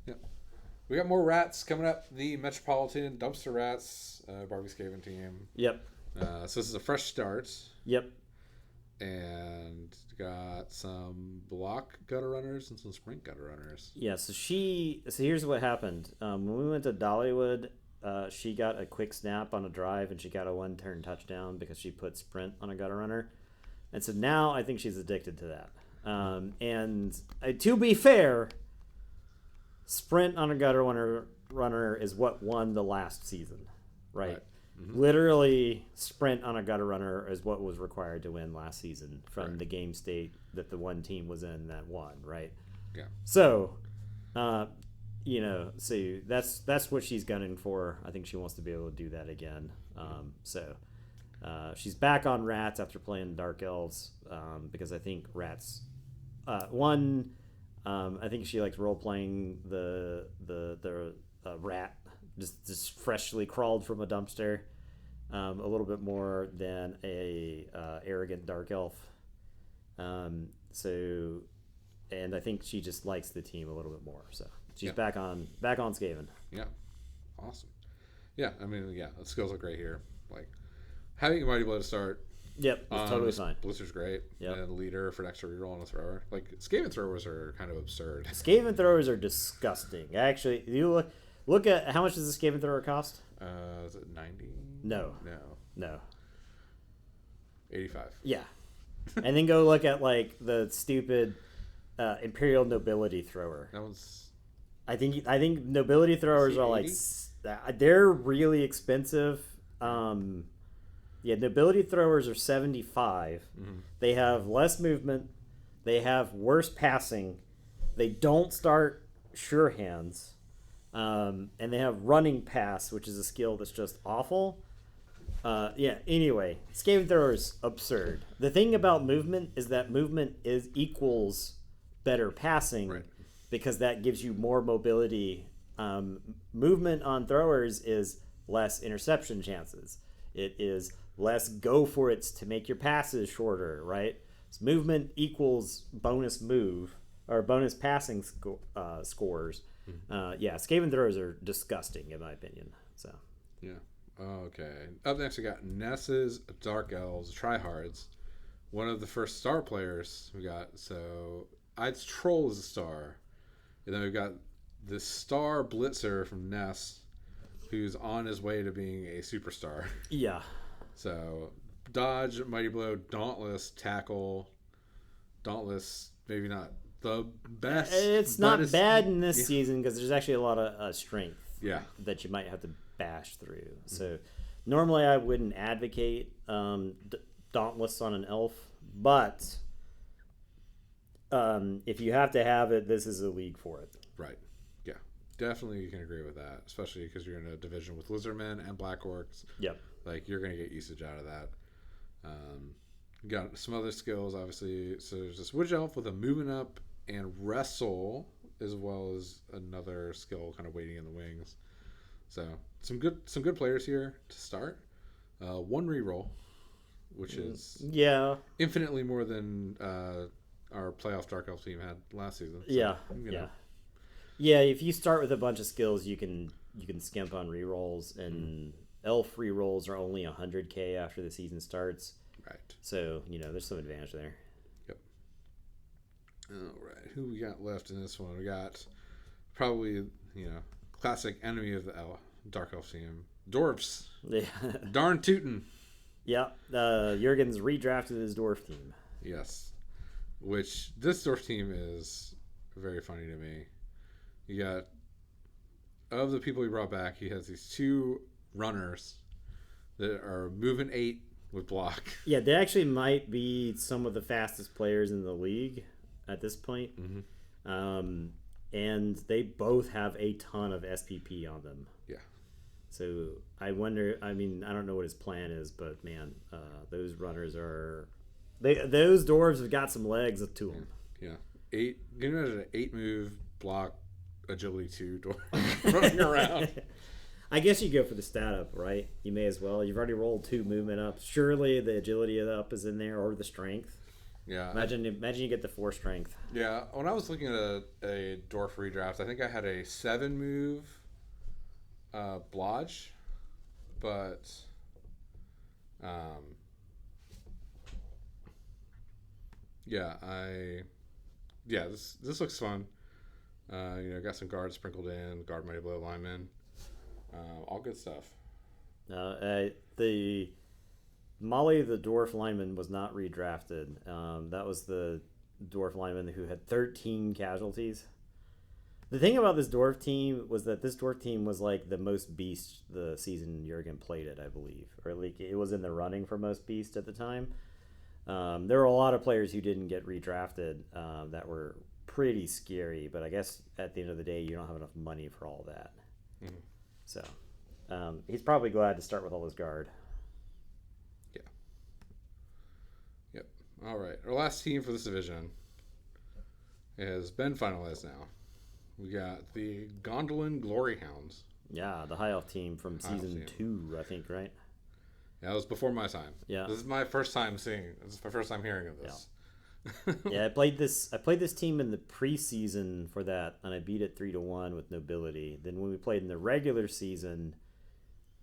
Yep. We got more rats coming up. The Metropolitan Dumpster Rats, Barbie Skaven team. Yep. So this is a fresh start. Yep. And got some block gutter runners and some sprint gutter runners. Yeah, so here's what happened. When we went to Dollywood, she got a quick snap on a drive, and she got a one-turn touchdown because she put sprint on a gutter runner. And so now I think she's addicted to that. And to be fair, sprint on a gutter runner is what won the last season, right? Mm-hmm. Literally, sprint on a gutter runner is what was required to win last season from the game state that the one team was in that won, right? Yeah. So, so that's what she's gunning for. I think she wants to be able to do that again. She's back on rats after playing Dark Elves, because I think rats. I think she likes role playing the rat just freshly crawled from a dumpster, a little bit more than a arrogant Dark Elf. And I think she just likes the team a little bit more. So she's back on Skaven. Yeah, awesome. Yeah, I mean, the skills look great here. Like having a Mighty Blow to start. Yep, it's totally fine. Blizzard's great. Yep. And a leader for an extra reroll and a thrower. Like Skaven throwers are kind of absurd. Skaven throwers are disgusting. Actually, you look at how much does a Skaven thrower cost? Is it 90? No. 85. Yeah. And then go look at like the stupid Imperial Nobility thrower. That one's. I think Nobility throwers are like they're really expensive. Nobility throwers are 75. Mm-hmm. They have less movement. They have worse passing. They don't start sure hands. And they have running pass, which is a skill that's just awful. Anyway, Skaven throwers absurd. The thing about movement is that movement equals better passing, right? Because that gives you more mobility. Movement on throwers is less interception chances. It is less go for it to make your passes shorter, right? So movement equals bonus move or bonus passing scores. Skaven throwers are disgusting in my opinion. So okay. Up next we got Ness's Dark Elves Tryhards. One of the first star players we got. So I'd Troll as a star, and then we've got this star blitzer from Ness, who's on his way to being a superstar. Yeah. So dodge, Mighty Blow, Dauntless, tackle. Dauntless, maybe not the best. It's not bad in this season because there's actually a lot of strength that you might have to bash through. So normally I wouldn't advocate Dauntless on an elf, but if you have to have it, this is a league for it. Right. Yeah. Definitely you can agree with that, especially because you're in a division with Lizardmen and Black Orcs. Yep. Like, you're going to get usage out of that. Got some other skills, obviously. So there's this Witch Elf with a movement up and wrestle, as well as another skill kind of waiting in the wings. So some good players here to start. One reroll, which is infinitely more than our playoff Dark Elf team had last season. So, Yeah, if you start with a bunch of skills, you can skimp on rerolls, and elf rerolls are only 100k after the season starts. Right. So, there's some advantage there. Yep. All right. Who we got left in this one? We got probably, classic enemy of the Dark Elf team. Dwarfs. Yeah. Darn tootin'. Yeah. Jurgen's redrafted his dwarf team. Yes. Which, this dwarf team is very funny to me. You got, of the people he brought back, he has these two runners that are moving 8 with block. Yeah, they actually might be some of the fastest players in the league at this point. Mm-hmm. And they both have a ton of SPP on them. Yeah. So I wonder, I don't know what his plan is, but man, those runners are... Those dwarves have got some legs to them. Yeah. 8, can you imagine an 8 move block agility 2 dwarf running around? I guess you go for the stat up, right? You may as well. You've already rolled 2 movement up. Surely the agility of the up is in there, or the strength. Yeah. Imagine you get the 4 strength. Yeah. When I was looking at a dwarf redraft, I think I had a 7 move blodge, but this looks fun. Got some guards sprinkled in, guard mighty blow linemen. All good stuff. The Molly the dwarf lineman was not redrafted. That was the dwarf lineman who had 13 casualties. The thing about this dwarf team was that this dwarf team was like the most beast the season Jurgen played it, I believe, or like it was in the running for most beast at the time. There were a lot of players who didn't get redrafted that were pretty scary, but I guess at the end of the day, you don't have enough money for all that. Mm-hmm. So he's probably glad to start with all his guard. Yeah. Yep. All right. Our last team for this division has been finalized now. We got the Gondolin Glory Hounds. Yeah, the high elf team from season 2, I think, right? Yeah, it was before my time. Yeah. This is my first time hearing of this. Yeah, I played this team in the preseason for that, and I beat it 3-1 with nobility. Then when we played in the regular season,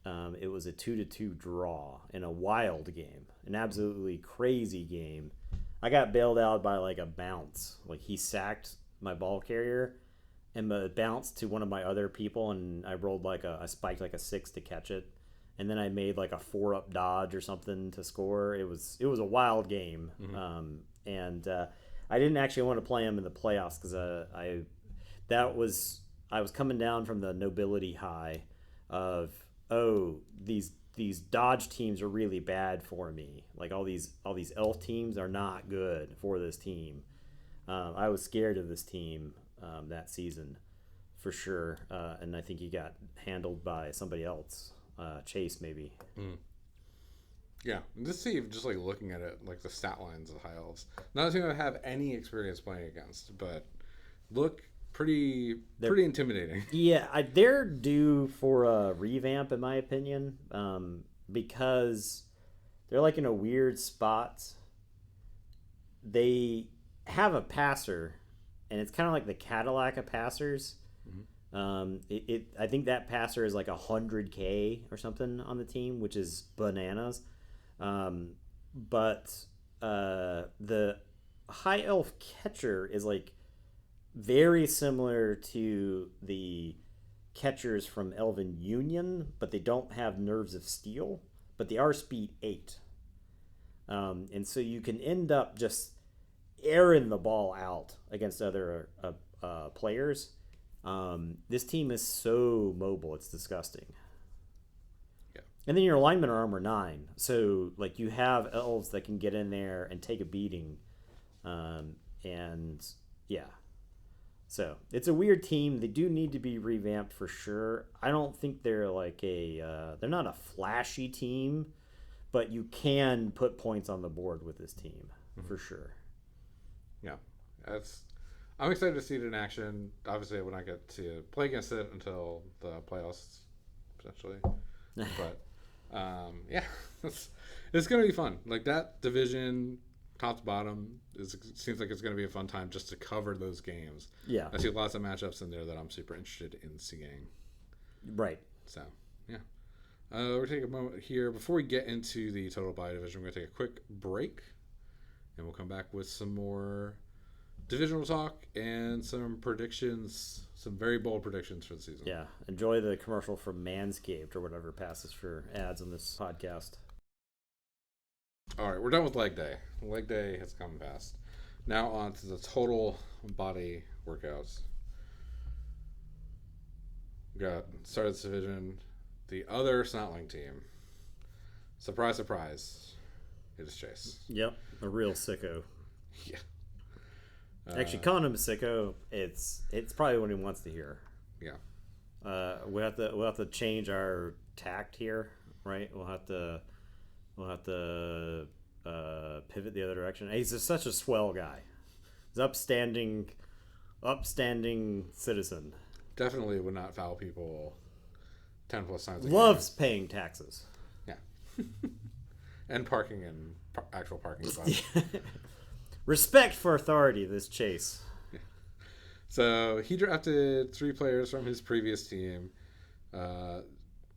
it was a 2-2 draw in a wild game, an absolutely crazy game. I got bailed out by like a bounce. Like he sacked my ball carrier, and bounced to one of my other people, and I rolled I spiked like a 6 to catch it, and then I made like a 4-up dodge or something to score. It was a wild game. Mm-hmm. And I didn't actually want to play him in the playoffs because I was coming down from the nobility high of these dodge teams are really bad for me. Like all these elf teams are not good for this team. I was scared of this team that season for sure, and I think he got handled by somebody else, Chase maybe. Mm. Yeah, just see, just like looking at it, like the stat lines of high elves. Not a team I have any experience playing against, but look pretty intimidating. Yeah, they're due for a revamp in my opinion, because they're like in a weird spot. They have a passer, and it's kind of like the Cadillac of passers. Mm-hmm. I think that passer is like 100k or something on the team, which is bananas. But the high elf catcher is like very similar to the catchers from Elven Union, but they don't have nerves of steel, but they are speed 8. And so you can end up just airing the ball out against other players. This team is so mobile, it's disgusting. Yeah. And then your linemen are armor 9, so like you have elves that can get in there and take a beating, and yeah. So it's a weird team. They do need to be revamped for sure. I don't think they're like they're not a flashy team, but you can put points on the board with this team for sure. Yeah, I'm excited to see it in action. Obviously, I will not get to play against it until the playoffs, potentially. But yeah, it's going to be fun. Like that division, top to bottom, seems like it's going to be a fun time just to cover those games. Yeah, I see lots of matchups in there that I'm super interested in seeing. Right. So yeah, we're going to take a moment here before we get into the total buy division. We're going to take a quick break, and we'll come back with some more divisional talk and some predictions, some very bold predictions for the season. Yeah, enjoy the commercial from Manscaped or whatever passes for ads on this podcast. All right, we're done with leg day. Leg day has come past. Now on to the total body workouts. We got started this division, the other Snotling team. Surprise, surprise. It is Chase. Yep, a real sicko. Yeah. Actually, calling him a sicko, it's probably what he wants to hear. Yeah. We'll have to change our tact here, right? We'll have to pivot the other direction. He's just such a swell guy. He's upstanding citizen. Definitely would not foul people 10 plus times a Loves paying taxes. Yeah. And parking in actual parking spots. Respect for authority, this Chase. Yeah. So he drafted 3 players from his previous team.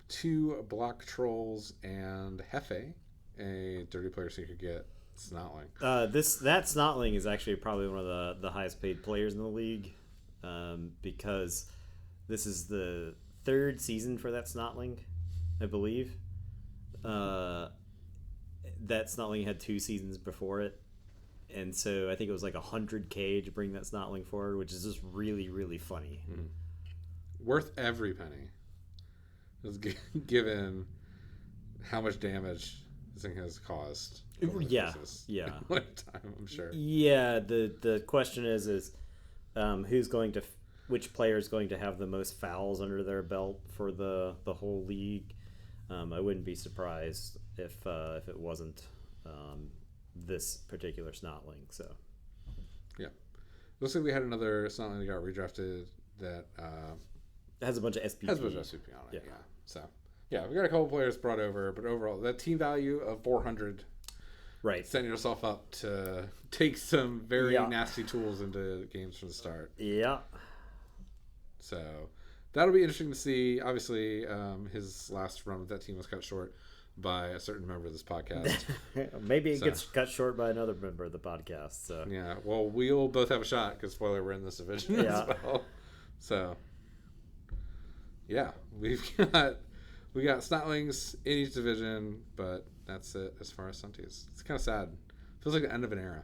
2 block trolls and Hefe, a dirty player so you could get Snotling. That Snotling is actually probably one of the highest paid players in the league, because this is the 3rd season for that Snotling, I believe. That Snotling had 2 seasons before it, and so I think it was like $100K to bring that Snotling forward, which is just really, really funny. Mm-hmm. Worth every penny. Given how much damage this thing has caused. Yeah. Lifetime, I'm sure. Yeah, the question is which player is going to have the most fouls under their belt for the whole league. I wouldn't be surprised if it wasn't this particular Snotling. So yeah, looks like we had another Snotling that got redrafted that has a bunch of SP. Has a bunch of SP on it. Yeah. So yeah, we got a couple players brought over, but overall that team value of 400. Right. Setting yourself up to take some very nasty tools into games from the start. Yeah. So that'll be interesting to see. Obviously, his last run with that team was cut short by a certain member of this podcast. Maybe it gets cut short by another member of the podcast. So yeah, well, we'll both have a shot because spoiler, we're in this division as well. So yeah, we got Snotlings in each division, but that's it as far as Sunties. It's kind of sad. Feels like the end of an era.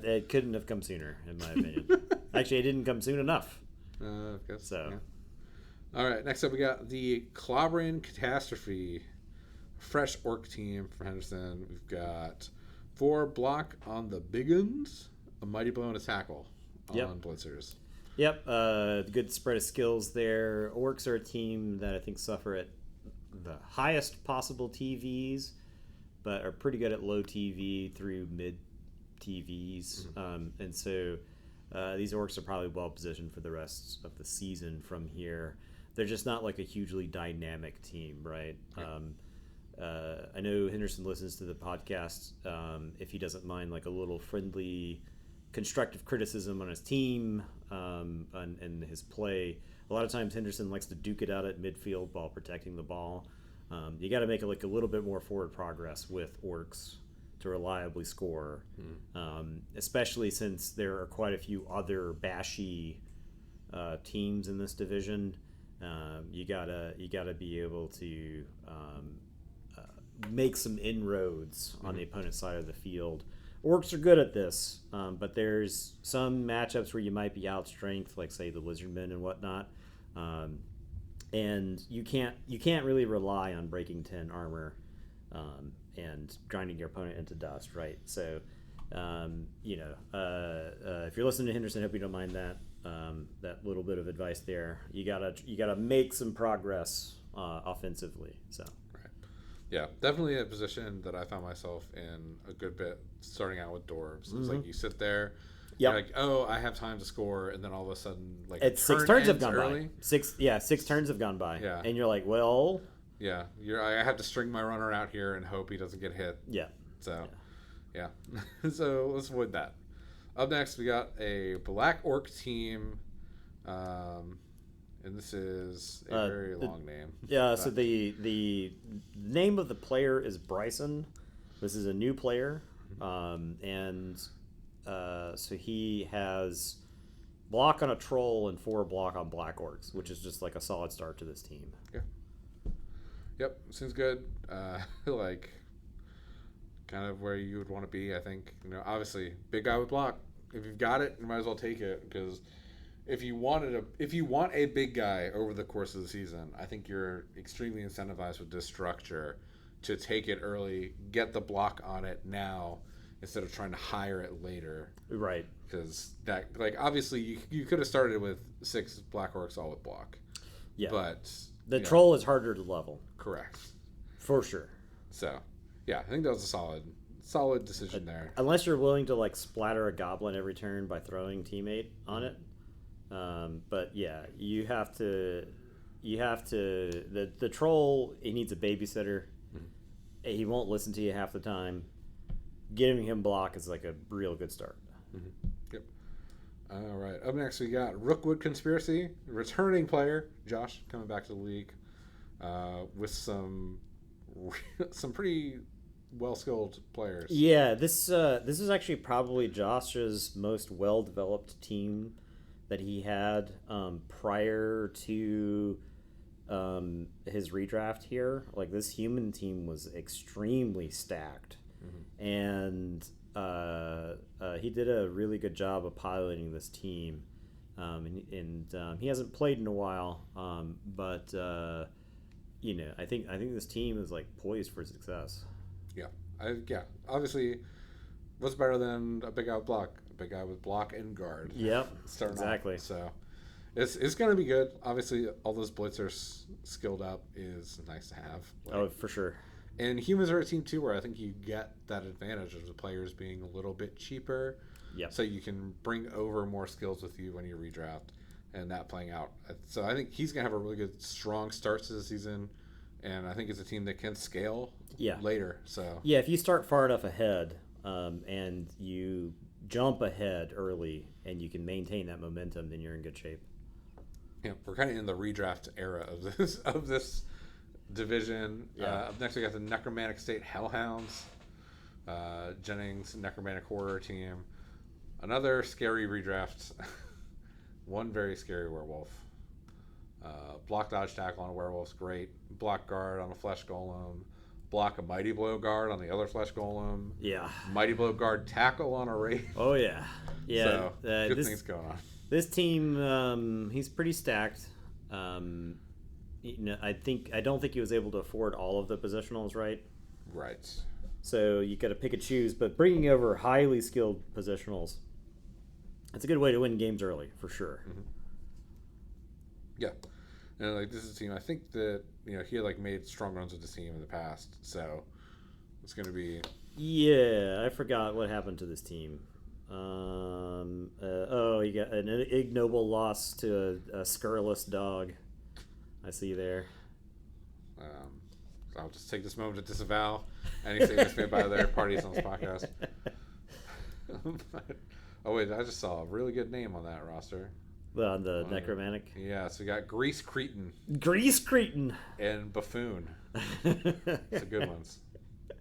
It couldn't have come sooner, in my opinion. Actually, it didn't come soon enough. I guess so. Yeah. All right, next up we got the Clobbering Catastrophe, fresh orc team from Henderson. We've got 4 block on the big uns, a mighty blow and a tackle on blitzers. Yep, good spread of skills there. Orcs are a team that I think suffer at the highest possible TVs, but are pretty good at low TV through mid TVs. Mm-hmm. And so these orcs are probably well positioned for the rest of the season from here. They're just not like a hugely dynamic team, right? Yeah. I know Henderson listens to the podcast. If he doesn't mind like a little friendly constructive criticism on his team and his play. A lot of times Henderson likes to duke it out at midfield while protecting the ball. You got to make it like a little bit more forward progress with orcs to reliably score, especially since there are quite a few other bashy teams in this division. You gotta be able to make some inroads on the opponent's side of the field Orcs are good at this, but there's some matchups where you might be out strength, like say the lizardmen and whatnot, and you can't really rely on breaking 10 armor and grinding your opponent into dust, right? So, if you're listening to Henderson, I hope you don't mind that little bit of advice there. You gotta make some progress offensively. So. Yeah, definitely a position that I found myself in a good bit starting out with dwarves. It's like you sit there, you're like, oh, I have time to score, and then all of a sudden, like, it's 6 turns have gone early. by. 6 turns have gone by. Yeah. And you're like, well. Yeah, I have to string my runner out here and hope he doesn't get hit. Yeah. So, yeah. So let's avoid that. Up next, we got a black orc team. And this is a very long name. Yeah, so the name of the player is Bryson. This is a new player. So he has block on a troll and 4 block on black orcs, which is just like a solid start to this team. Yeah. Yep, seems good. Like, kind of where you would want to be, I think. Obviously, big guy with block. If you've got it, you might as well take it, because if you want a big guy over the course of the season, I think you're extremely incentivized with this structure to take it early, get the block on it now instead of trying to hire it later. Right. Because that, like, obviously you could have started with 6 black orcs all with block. Yeah. But the troll is harder to level. Correct. For sure. So, yeah, I think that was a solid decision there. Unless you're willing to like splatter a goblin every turn by throwing teammate on it. But yeah, you have to the troll, he needs a babysitter. He won't listen to you half the time. Giving him block is like a real good start. Yep. All right. Up next, we got Rookwood Conspiracy, returning player Josh coming back to the league with some pretty well-skilled players. Yeah, this is actually probably Josh's most well-developed team that he had prior to his redraft here. Like, this human team was extremely stacked, and he did a really good job of piloting this team. And he hasn't played in a while, but I think this team is like poised for success. Yeah, obviously, what's better than a big guy with block? A big guy with block and guard. Yep, exactly. Off. So it's going to be good. Obviously, all those blitzers skilled up is nice to have. Oh, for sure. And humans are a team too, where I think you get that advantage of the players being a little bit cheaper. Yeah. So you can bring over more skills with you when you redraft, and that playing out. So I think he's going to have a really good, strong start to the season. And I think it's a team that can scale later. So yeah, if you start far enough ahead and you jump ahead early and you can maintain that momentum, then you're in good shape. Yeah, we're kind of in the redraft era of this division. Up next, we got the Necromantic State Hellhounds, Jennings Necromantic Horror team. Another scary redraft. One very scary werewolf. Block dodge tackle on a werewolf's great. Block guard on a flesh golem. Block a mighty blow guard on the other flesh golem. Yeah. Mighty blow guard tackle on a wraith. Oh yeah. Yeah. So good things going on. This team, he's pretty stacked. I don't think he was able to afford all of the positionals, right? Right. So you got to pick and choose, but bringing over highly skilled positionals, it's a good way to win games early, for sure. Yeah. And like, this is a team, I think that he had like made strong runs with this team in the past, so it's going to be. Yeah, I forgot what happened to this team. You got an ignoble loss to a scurrilous dog. I see there. I'll just take this moment to disavow any statements made by other parties on this podcast. Oh wait, I just saw a really good name on that roster. On the Necromantic? Yeah, so we got Grease Cretin. Grease Cretin! And Buffoon. It's a good ones.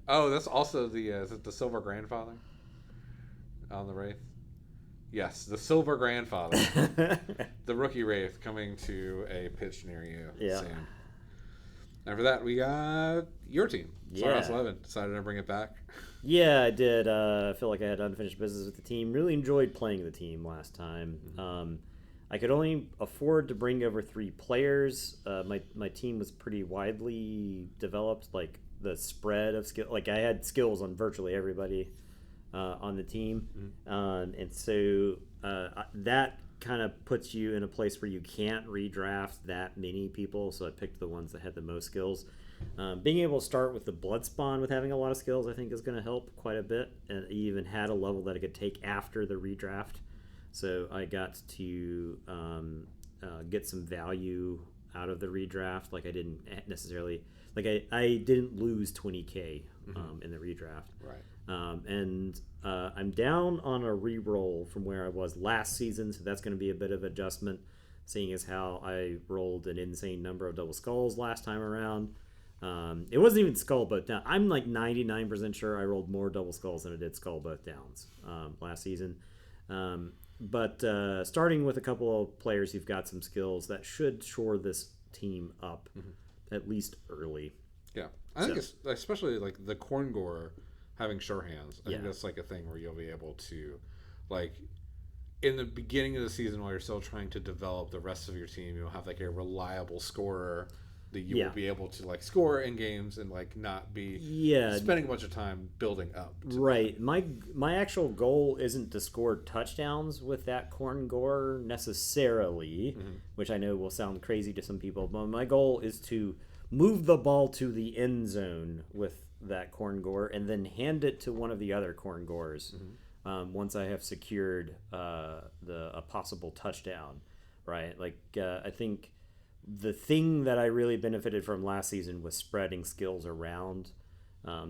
Oh, that's also is it the Silver Grandfather? On the Wraith? Yes, the Silver Grandfather. The rookie Wraith coming to a pitch near you soon. After that, we got your team. Yeah. Starwalt 11 decided to bring it back. Yeah, I did. I feel like I had unfinished business with the team. Really enjoyed playing the team last time. I could only afford to bring over 3 players. My team was pretty widely developed, like the spread of skill. Like I had skills on virtually everybody on the team, and so that kind of puts you in a place where you can't redraft that many people. So I picked the ones that had the most skills. Being able to start with the blood spawn with having a lot of skills, I think, is going to help quite a bit. And I even had a level that I could take after the redraft, so I got to get some value out of the redraft. Like I didn't necessarily, like I didn't lose 20K in the redraft. Right. And I'm down on a reroll from where I was last season, so that's going to be a bit of adjustment, seeing as how I rolled an insane number of double skulls last time around. It wasn't even skull both down. I'm like 99% sure I rolled more double skulls than I did skull both downs last season. But starting with a couple of players who've got some skills, that should shore this team up at least early. Yeah. I think it's especially like the corn gore having sure hands. I think that's like a thing where you'll be able to, like, in the beginning of the season while you're still trying to develop the rest of your team, you'll have like a reliable scorer that you will be able to like score in games and like not be spending a bunch of time building up. Right. My actual goal isn't to score touchdowns with that corn gore necessarily, which I know will sound crazy to some people, but my goal is to move the ball to the end zone with that corn gore and then hand it to one of the other corn gores once I have secured a possible touchdown. Right. Like I think the thing that I really benefited from last season was spreading skills around.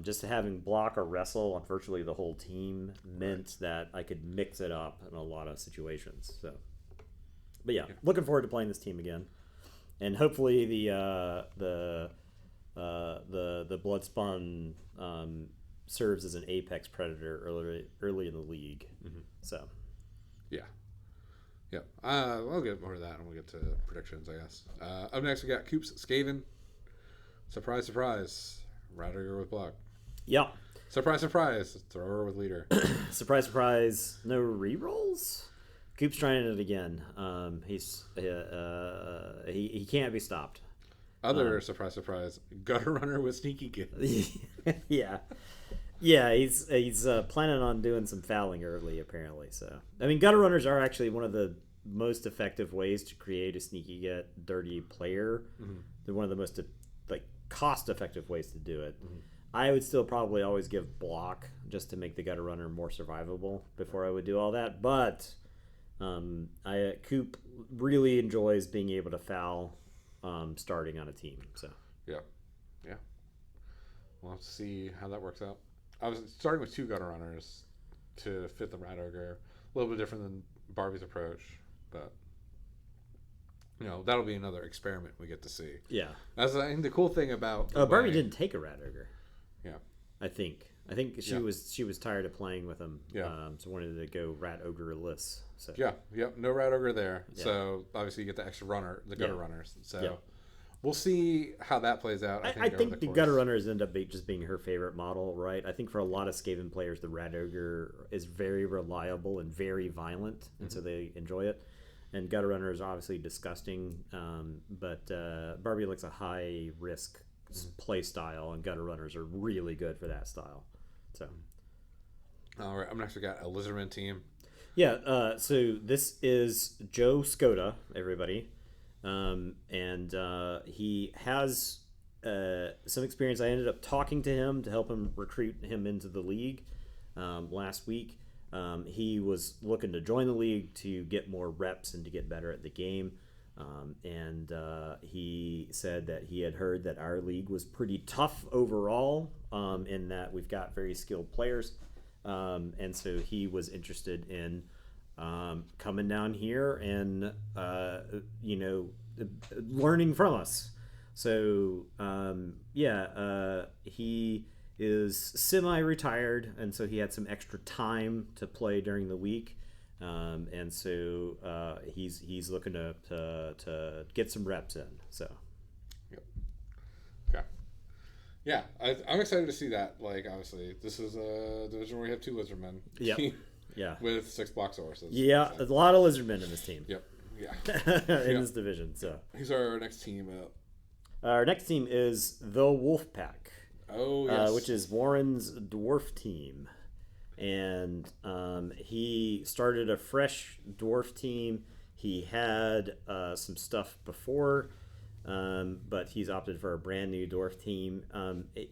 Just having block or wrestle on virtually the whole team meant that I could mix it up in a lot of situations. So, but yeah, looking forward to playing this team again, and hopefully the Bloodspawn serves as an apex predator early in the league. So, yeah. Yeah, we'll get more to that and we'll get to predictions, I guess. Up next, we got Coops Skaven. Surprise, surprise. Radar with block. Yeah. Surprise, surprise. Thrower with leader. Surprise, surprise. No rerolls? Coop's trying it again. He can't be stopped. Other surprise, surprise. Gutter runner with sneaky kid. Yeah. Yeah, he's planning on doing some fouling early, apparently. So, I mean, gutter runners are actually one of the most effective ways to create a sneaky get dirty player. They're one of the most like cost-effective ways to do it. I would still probably always give block just to make the gutter runner more survivable before I would do all that. But Coop really enjoys being able to foul starting on a team. So yeah. We'll have to see how that works out. I was starting with 2 gutter runners to fit the Rat Ogre. A little bit different than Barbie's approach, but that'll be another experiment we get to see. Yeah, that's the cool thing about Barbie didn't take a Rat Ogre. Yeah, I think she was tired of playing with him. Yeah, so wanted to go Rat Ogre-less. So no Rat Ogre there. Yeah. So obviously you get the extra runner, the gutter runners. So. We'll see how that plays out. I think the gutter runners end up just being her favorite model, right? I think for a lot of Skaven players, the Rat Ogre is very reliable and very violent, and so they enjoy it. And gutter runner is obviously disgusting, but Barbie likes a high risk play style, and gutter runners are really good for that style. So, all right, I'm next. We got a Lizardman team. Yeah. So this is Joe Skoda, everybody. And he has some experience. I ended up talking to him to help him recruit him into the league last week. He was looking to join the league to get more reps and to get better at the game. And he said that he had heard that our league was pretty tough overall, in that we've got very skilled players. And so he was interested in coming down here and learning from us. So he is semi-retired, and so he had some extra time to play during the week, and so he's looking to get some reps in. So Yeah, I'm excited to see that. Like, obviously, this is a division where we have 2 lizardmen. Yep. Yeah. With 6 block sources. Yeah, So. a lot of lizardmen in this team. Yep. Yeah. in this division. So who's our next team up? Our next team is the Wolf Pack. Oh, yes. Which is Warren's dwarf team. And he started a fresh dwarf team. He had some stuff before, but he's opted for a brand new dwarf team.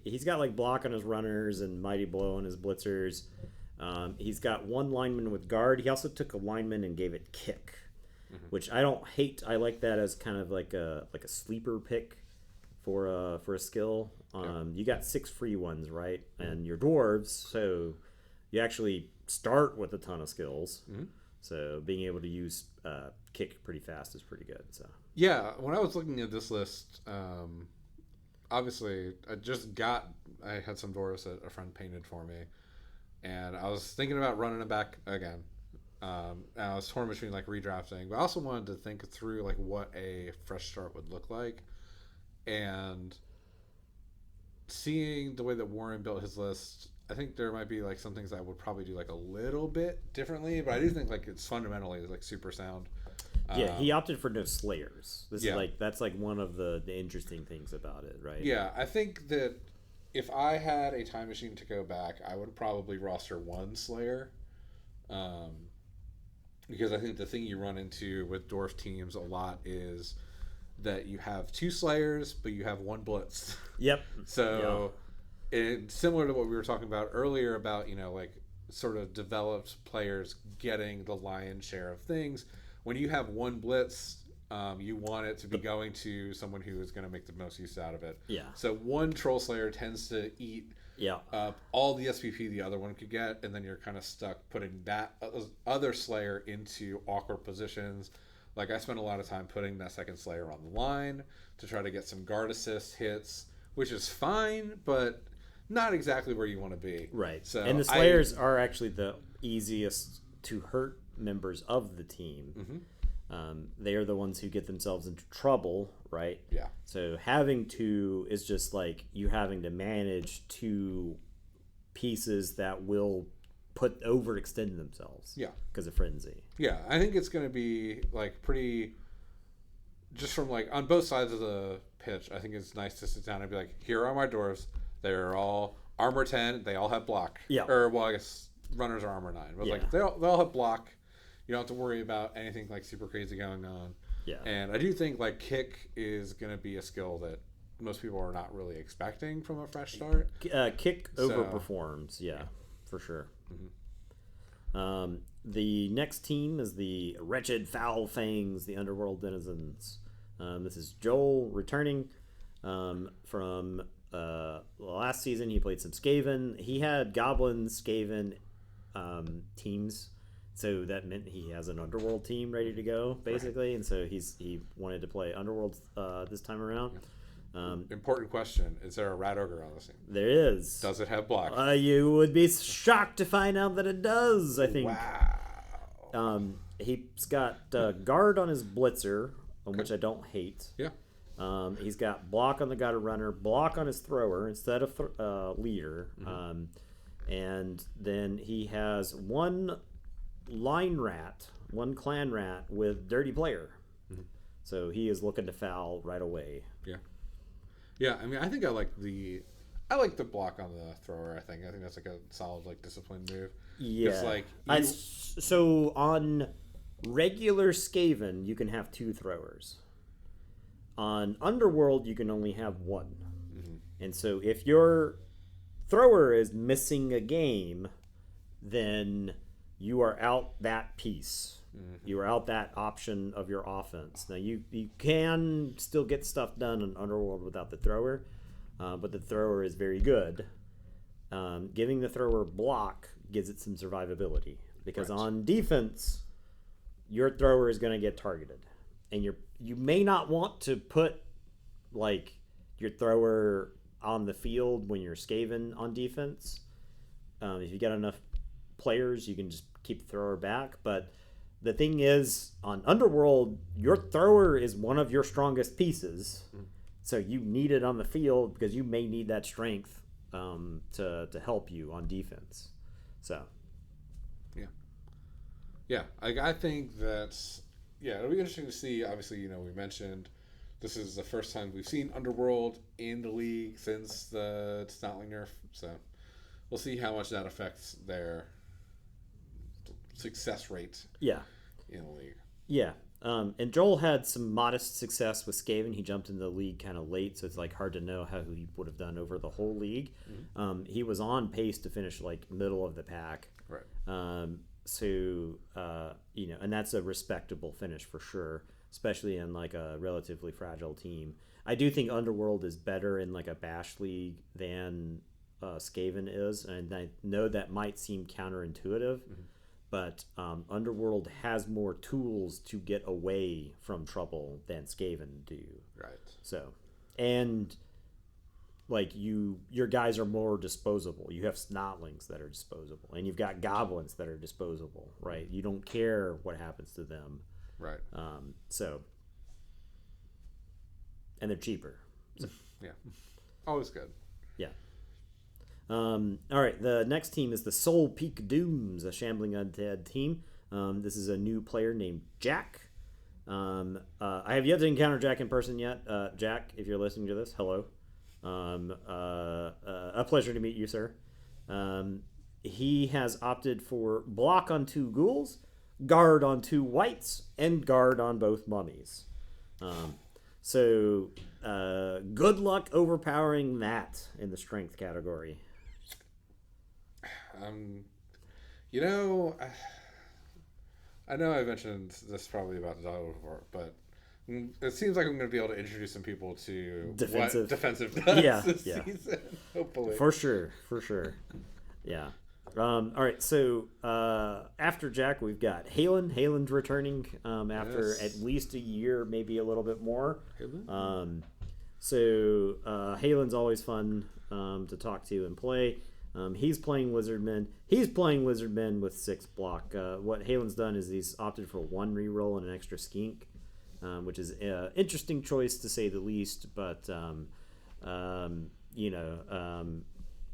He's got like block on his runners and mighty blow on his blitzers. He's got 1 lineman with guard. He also took a lineman and gave it kick, which I don't hate. I like that as kind of like a sleeper pick for a skill. You got 6 free ones, right? And you're dwarves, so you actually start with a ton of skills. So being able to use kick pretty fast is pretty good. So yeah, when I was looking at this list, obviously I had some dwarves that a friend painted for me, and I was thinking about running it back again. And I was torn between like redrafting, but I also wanted to think through like what a fresh start would look like, and seeing the way that Warren built his list, I think there might be like some things I would probably do like a little bit differently, but I do think like it's fundamentally like super sound. Yeah, he opted for no slayers. This yeah. is like that's like one of the interesting things about it, right? Yeah, I think that if I had a time machine to go back, I would probably roster 1 slayer. Because I think the thing you run into with dwarf teams a lot is that you have 2 slayers, but you have 1 blitz. Yep. So it's similar to what we were talking about earlier about, like sort of developed players getting the lion's share of things. When you have 1 blitz, you want it to be going to someone who is going to make the most use out of it. Yeah. So 1 troll slayer tends to eat all the SPP the other one could get, and then you're kind of stuck putting that other slayer into awkward positions. Like, I spent a lot of time putting that second slayer on the line to try to get some guard assist hits, which is fine, but not exactly where you want to be. Right. So and the slayers are actually the easiest to hurt members of the team. They are the ones who get themselves into trouble, right? Yeah. So having 2 is just like you having to manage 2 pieces that will overextend themselves. Yeah. Because of frenzy. Yeah, I think it's going to be like pretty. Just from like on both sides of the pitch, I think it's nice to sit down and be like, here are my dwarves. They're all armor 10. They all have block. Yeah. Or well, I guess runners are armor 9, but like they all have block. You don't have to worry about anything like super crazy going on. Yeah. And I do think like kick is going to be a skill that most people are not really expecting from a fresh start. Kick overperforms, for sure. The next team is the Wretched Foul Fangs, the Underworld Denizens. This is Joel returning from last season. He played some Skaven. He had Goblin, Skaven teams. So that meant he has an Underworld team ready to go, basically, and so he wanted to play Underworld this time around. Important question: is there a Rat Ogre on this team? There is. Does it have block? You would be shocked to find out that it does. I think. Wow. He's got guard on his blitzer, which I don't hate. Yeah. He's got block on the gutter runner, block on his thrower instead of leader, and then he has 1 line rat, 1 clan rat with dirty player. So he is looking to foul right away. Yeah. I mean, I think I like the block on the thrower. I think that's like a solid like discipline move. Yeah. Like so on regular Skaven, you can have 2 throwers. On Underworld, you can only have 1. And so if your thrower is missing a game, then you are out that piece. You are out that option of your offense. Now, you can still get stuff done in Underworld without the thrower, but the thrower is very good. Giving the thrower block gives it some survivability. Because on defense, your thrower is going to get targeted. And you may not want to put like your thrower on the field when you're Skaven on defense. If you got enough players, you can just keep the thrower back. But the thing is, on Underworld, your thrower is one of your strongest pieces. So you need it on the field because you may need that strength to help you on defense. So yeah, I think that's it'll be interesting to see. Obviously, we mentioned this is the first time we've seen Underworld in the league since the Snotling nerf, so we'll see how much that affects their success rate. Yeah, in the league. Yeah. And Joel had some modest success with Skaven. He jumped into the league kind of late, so it's like hard to know how he would have done over the whole league. Mm-hmm. He was on pace to finish like middle of the pack. Right. And that's a respectable finish for sure, especially in like a relatively fragile team. I do think Underworld is better in like a bash league than Skaven is, and I know that might seem counterintuitive. Mm-hmm. But Underworld has more tools to get away from trouble than Skaven do. Right. So, and like your guys are more disposable. You have Snotlings that are disposable, and you've got Goblins that are disposable. Right. You don't care what happens to them. Right. And they're cheaper. So. Yeah. Always good. Yeah. All right, the next team is the Soul Peak Dooms, a Shambling Undead team. This is a new player named Jack. I have yet to encounter Jack in person yet. Jack, if you're listening to this, hello. A pleasure to meet you, sir. He has opted for block on 2 ghouls, guard on 2 whites, and guard on both mummies. So good luck overpowering that in the strength category. I know I mentioned this probably about the dog before, but it seems like I'm going to be able to introduce some people to defensive. What defensive does this season, hopefully. For sure. Yeah. All right, so after Jack, we've got Halen. Halen's returning after at least a year, maybe a little bit more. Halen's always fun to talk to and play. He's playing Wizardmen. He's playing Wizardmen with 6 block. What Halen's done is he's opted for 1 reroll and an extra skink, which is an interesting choice to say the least. But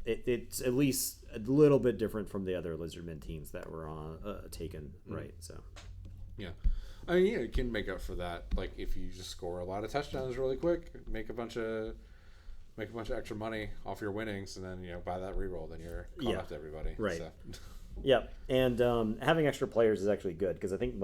it's at least a little bit different from the other Lizardmen teams that were on taken, right? So, yeah. I mean, you can make up for that. Like if you just score a lot of touchdowns really quick, make a bunch of extra money off your winnings, and then buy that reroll. Then you're caught up to everybody. Right. So. Yep. And having extra players is actually good because I think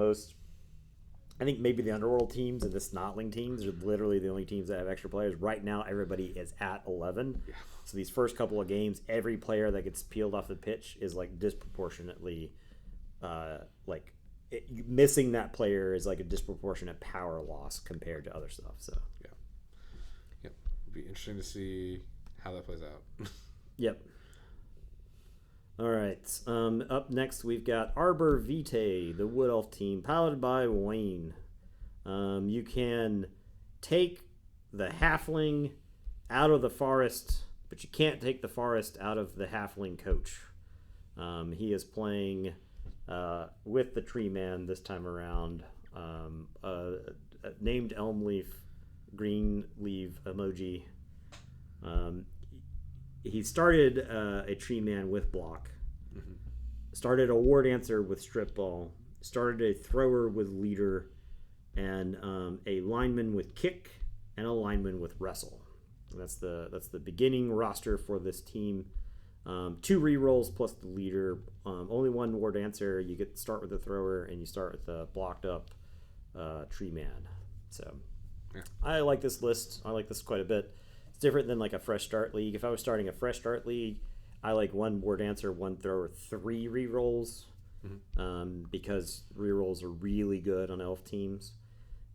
maybe the Underworld teams and the Snotling teams are literally the only teams that have extra players. Right now, everybody is at 11. Yeah. So these first couple of games, every player that gets peeled off the pitch is like disproportionately, missing that player is like a disproportionate power loss compared to other stuff. So yeah. Be interesting to see how that plays out. Yep. All right. Up next, we've got Arbor Vitae, the Wood Elf team, piloted by Wayne. You can take the halfling out of the forest, but you can't take the forest out of the halfling coach. He is playing with the Tree Man this time around, named Elmleaf. Green leaf emoji. He started a Tree Man with block, started a War Dancer with strip ball, started a thrower with leader, and a lineman with kick, and a lineman with wrestle. And that's the beginning roster for this team. 2 rerolls plus the leader. Only 1 War Dancer. You get to start with the thrower, and you start with the blocked up Tree Man. So. Yeah. I like this list. I like this quite a bit. It's different than like a fresh start league. If I was starting a fresh start league, I like 1 War Dancer, 1 thrower, 3 rerolls, because rerolls are really good on elf teams.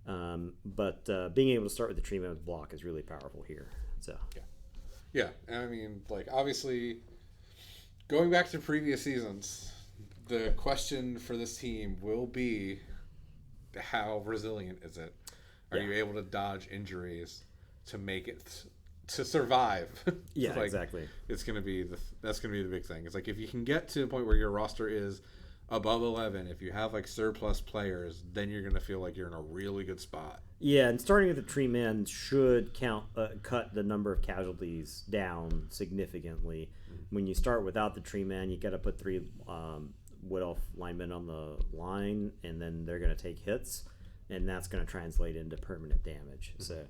But being able to start with the Tree Man with block is really powerful here. So yeah. And I mean, like obviously, going back to previous seasons, the question for this team will be, how resilient is it? Are you able to dodge injuries to make it to survive? Yeah, exactly. It's gonna be that's gonna be the big thing. It's like if you can get to a point where your roster is above 11, if you have like surplus players, then you're going to feel like you're in a really good spot. Yeah, and starting with the tree man should cut the number of casualties down significantly. When you start without the tree man, you got to put 3 wood elf linemen on the line, and then they're going to take hits, and that's going to translate into permanent damage. So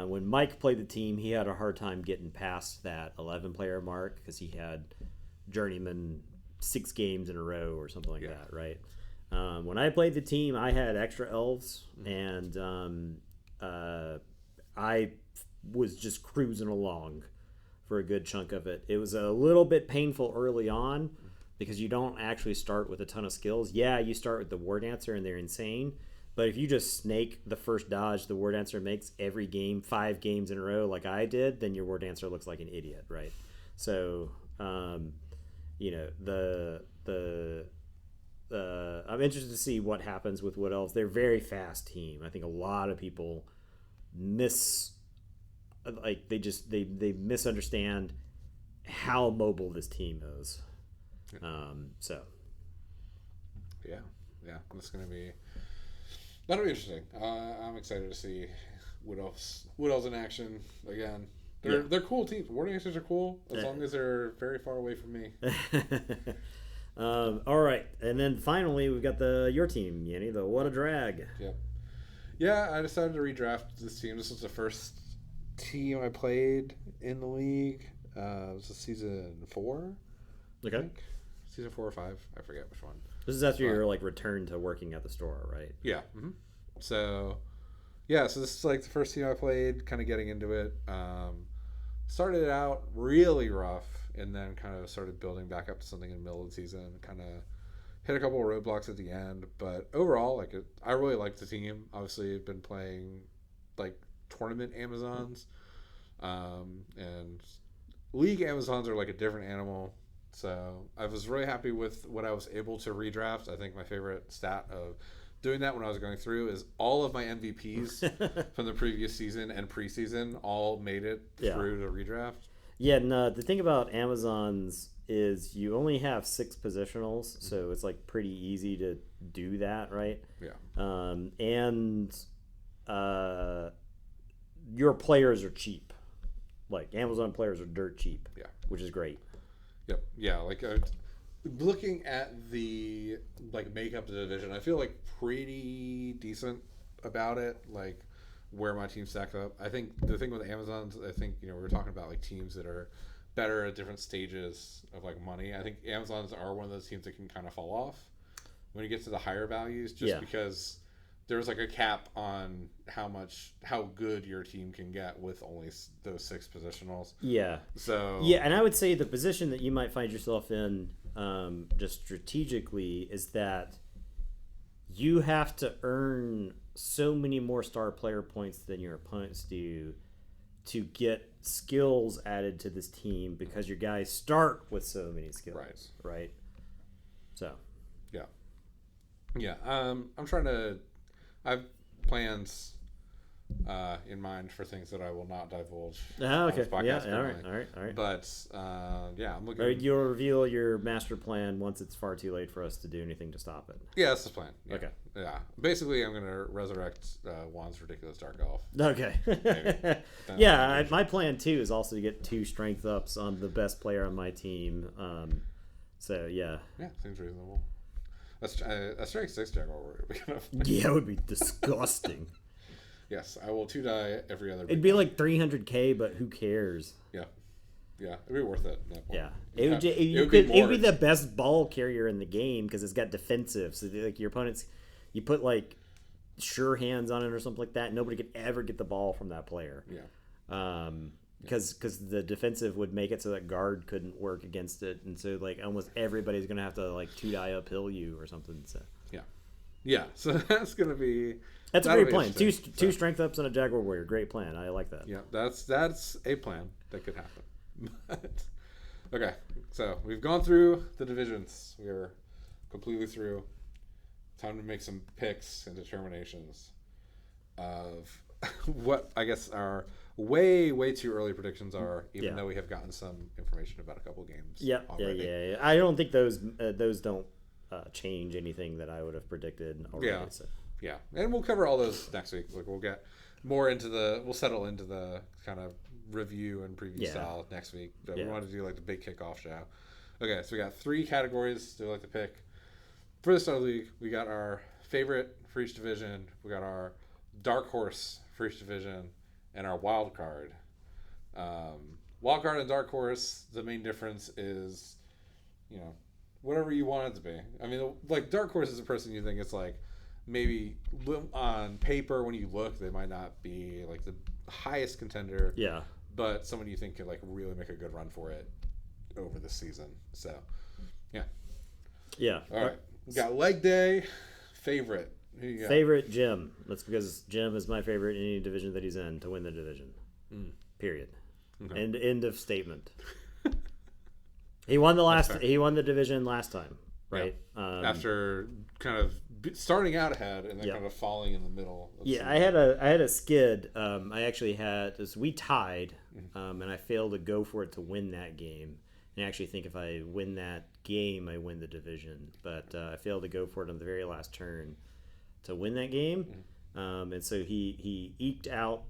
when Mike played the team, he had a hard time getting past that 11-player mark because he had journeyman 6 games in a row or something like that, right? When I played the team, I had extra elves, and I was just cruising along for a good chunk of it. It was a little bit painful early on because you don't actually start with a ton of skills. Yeah, you start with the War Dancer, and they're insane. But if you just snake the first dodge the War Dancer makes every game, 5 games in a row like I did, then your War Dancer looks like an idiot, right? So, you know, I'm interested to see what happens with Wood Elves. They're a very fast team. I think a lot of people they misunderstand how mobile this team is. So yeah, that's gonna be that'll be interesting. I'm excited to see Wood Elves in action again. They're cool teams. War Dancers are cool as long as they're very far away from me. All right, and then finally we've got your team, Yannie, the What a Drag. Yep. Yeah, I decided to redraft this team. This was the first team I played in the league. It was season 4. Okay. I think. Season 4 or 5. I forget which one. This is after your return to working at the store, right? Yeah. Mm-hmm. So this is like the first team I played, kind of getting into it. Started out really rough, and then kind of started building back up to something in the middle of the season. Kind of hit a couple of roadblocks at the end, but overall, I really liked the team. Obviously, I've been playing like tournament Amazons, and league Amazons are like a different animal. So I was really happy with what I was able to redraft. I think my favorite stat of doing that when I was going through is all of my MVPs from the previous season and preseason all made it through the redraft. Yeah, and the thing about Amazons is you only have 6 positionals, so it's like pretty easy to do that, right? Yeah. And your players are cheap. Like Amazon players are dirt cheap. Yeah. Which is great. Yep. Yeah. Like looking at the makeup of the division, I feel like pretty decent about it. Like where my team stacks up. I think the thing with Amazons, we were talking about like teams that are better at different stages of like money. I think Amazons are one of those teams that can kind of fall off when you get to the higher values, just because there's like a cap on how good your team can get with only those 6 positionals. Yeah. So and I would say the position that you might find yourself in, just strategically, is that you have to earn so many more star player points than your opponents do to get skills added to this team because your guys start with so many skills, right? So I'm trying to. I have plans in mind for things that I will not divulge. Okay. On this podcast Yeah. All right. But I'm looking. You'll reveal your master plan once it's far too late for us to do anything to stop it. Yeah, that's the plan. Yeah. Okay. Yeah. Basically, I'm going to resurrect Juan's ridiculous dark elf. Okay. My plan too is also to get 2 strength ups on the best player on my team. So yeah. Yeah, seems reasonable. A strength 6 jaguar would be kind of. Yeah, it would be disgusting. Yes, I will 2-die every other. It'd be like 300k, but who cares? Yeah, it'd be worth it. At that point. Yeah, it would be the best ball carrier in the game because it's got defensive. So like your opponents, you put like sure hands on it or something like that. Nobody could ever get the ball from that player. Yeah. Because the defensive would make it so that guard couldn't work against it, and so like almost everybody's gonna have to like 2-die uphill you or something. So yeah. So that's gonna be. That's a great plan. Two strength ups and a Jaguar Warrior. Great plan. I like that. Yeah, that's a plan that could happen. Okay, so we've gone through the divisions. We are completely through. Time to make some picks and determinations of what I guess our way too early predictions are, even though we have gotten some information about a couple games. Yeah. already. I don't think those don't change anything that I would have predicted already. Yeah. So. Yeah, and we'll cover all those next week. Like we'll get more into we'll settle into the kind of review and preview style next week. But we wanted to do like the big kickoff show. Okay, so we got 3 categories to like to pick. For the start of the league, we got our favorite for each division. We got our dark horse for each division, and our wild card. Wild card and dark horse. The main difference is, whatever you want it to be. I mean, like dark horse is a person you think it's like. Maybe on paper when you look they might not be like the highest contender, but someone you think could like really make a good run for it over the season. So all right, we got leg day. Favorite Jim. That's because Jim is my favorite in any division that he's in to win the division. Period. Okay. End of statement. He won the division last time, right? After kind of starting out ahead and then kind of falling in the middle. I had a skid. I actually we tied, and I failed to go for it to win that game. And I actually think if I win that game, I win the division. But I failed to go for it on the very last turn to win that game. And so he eked out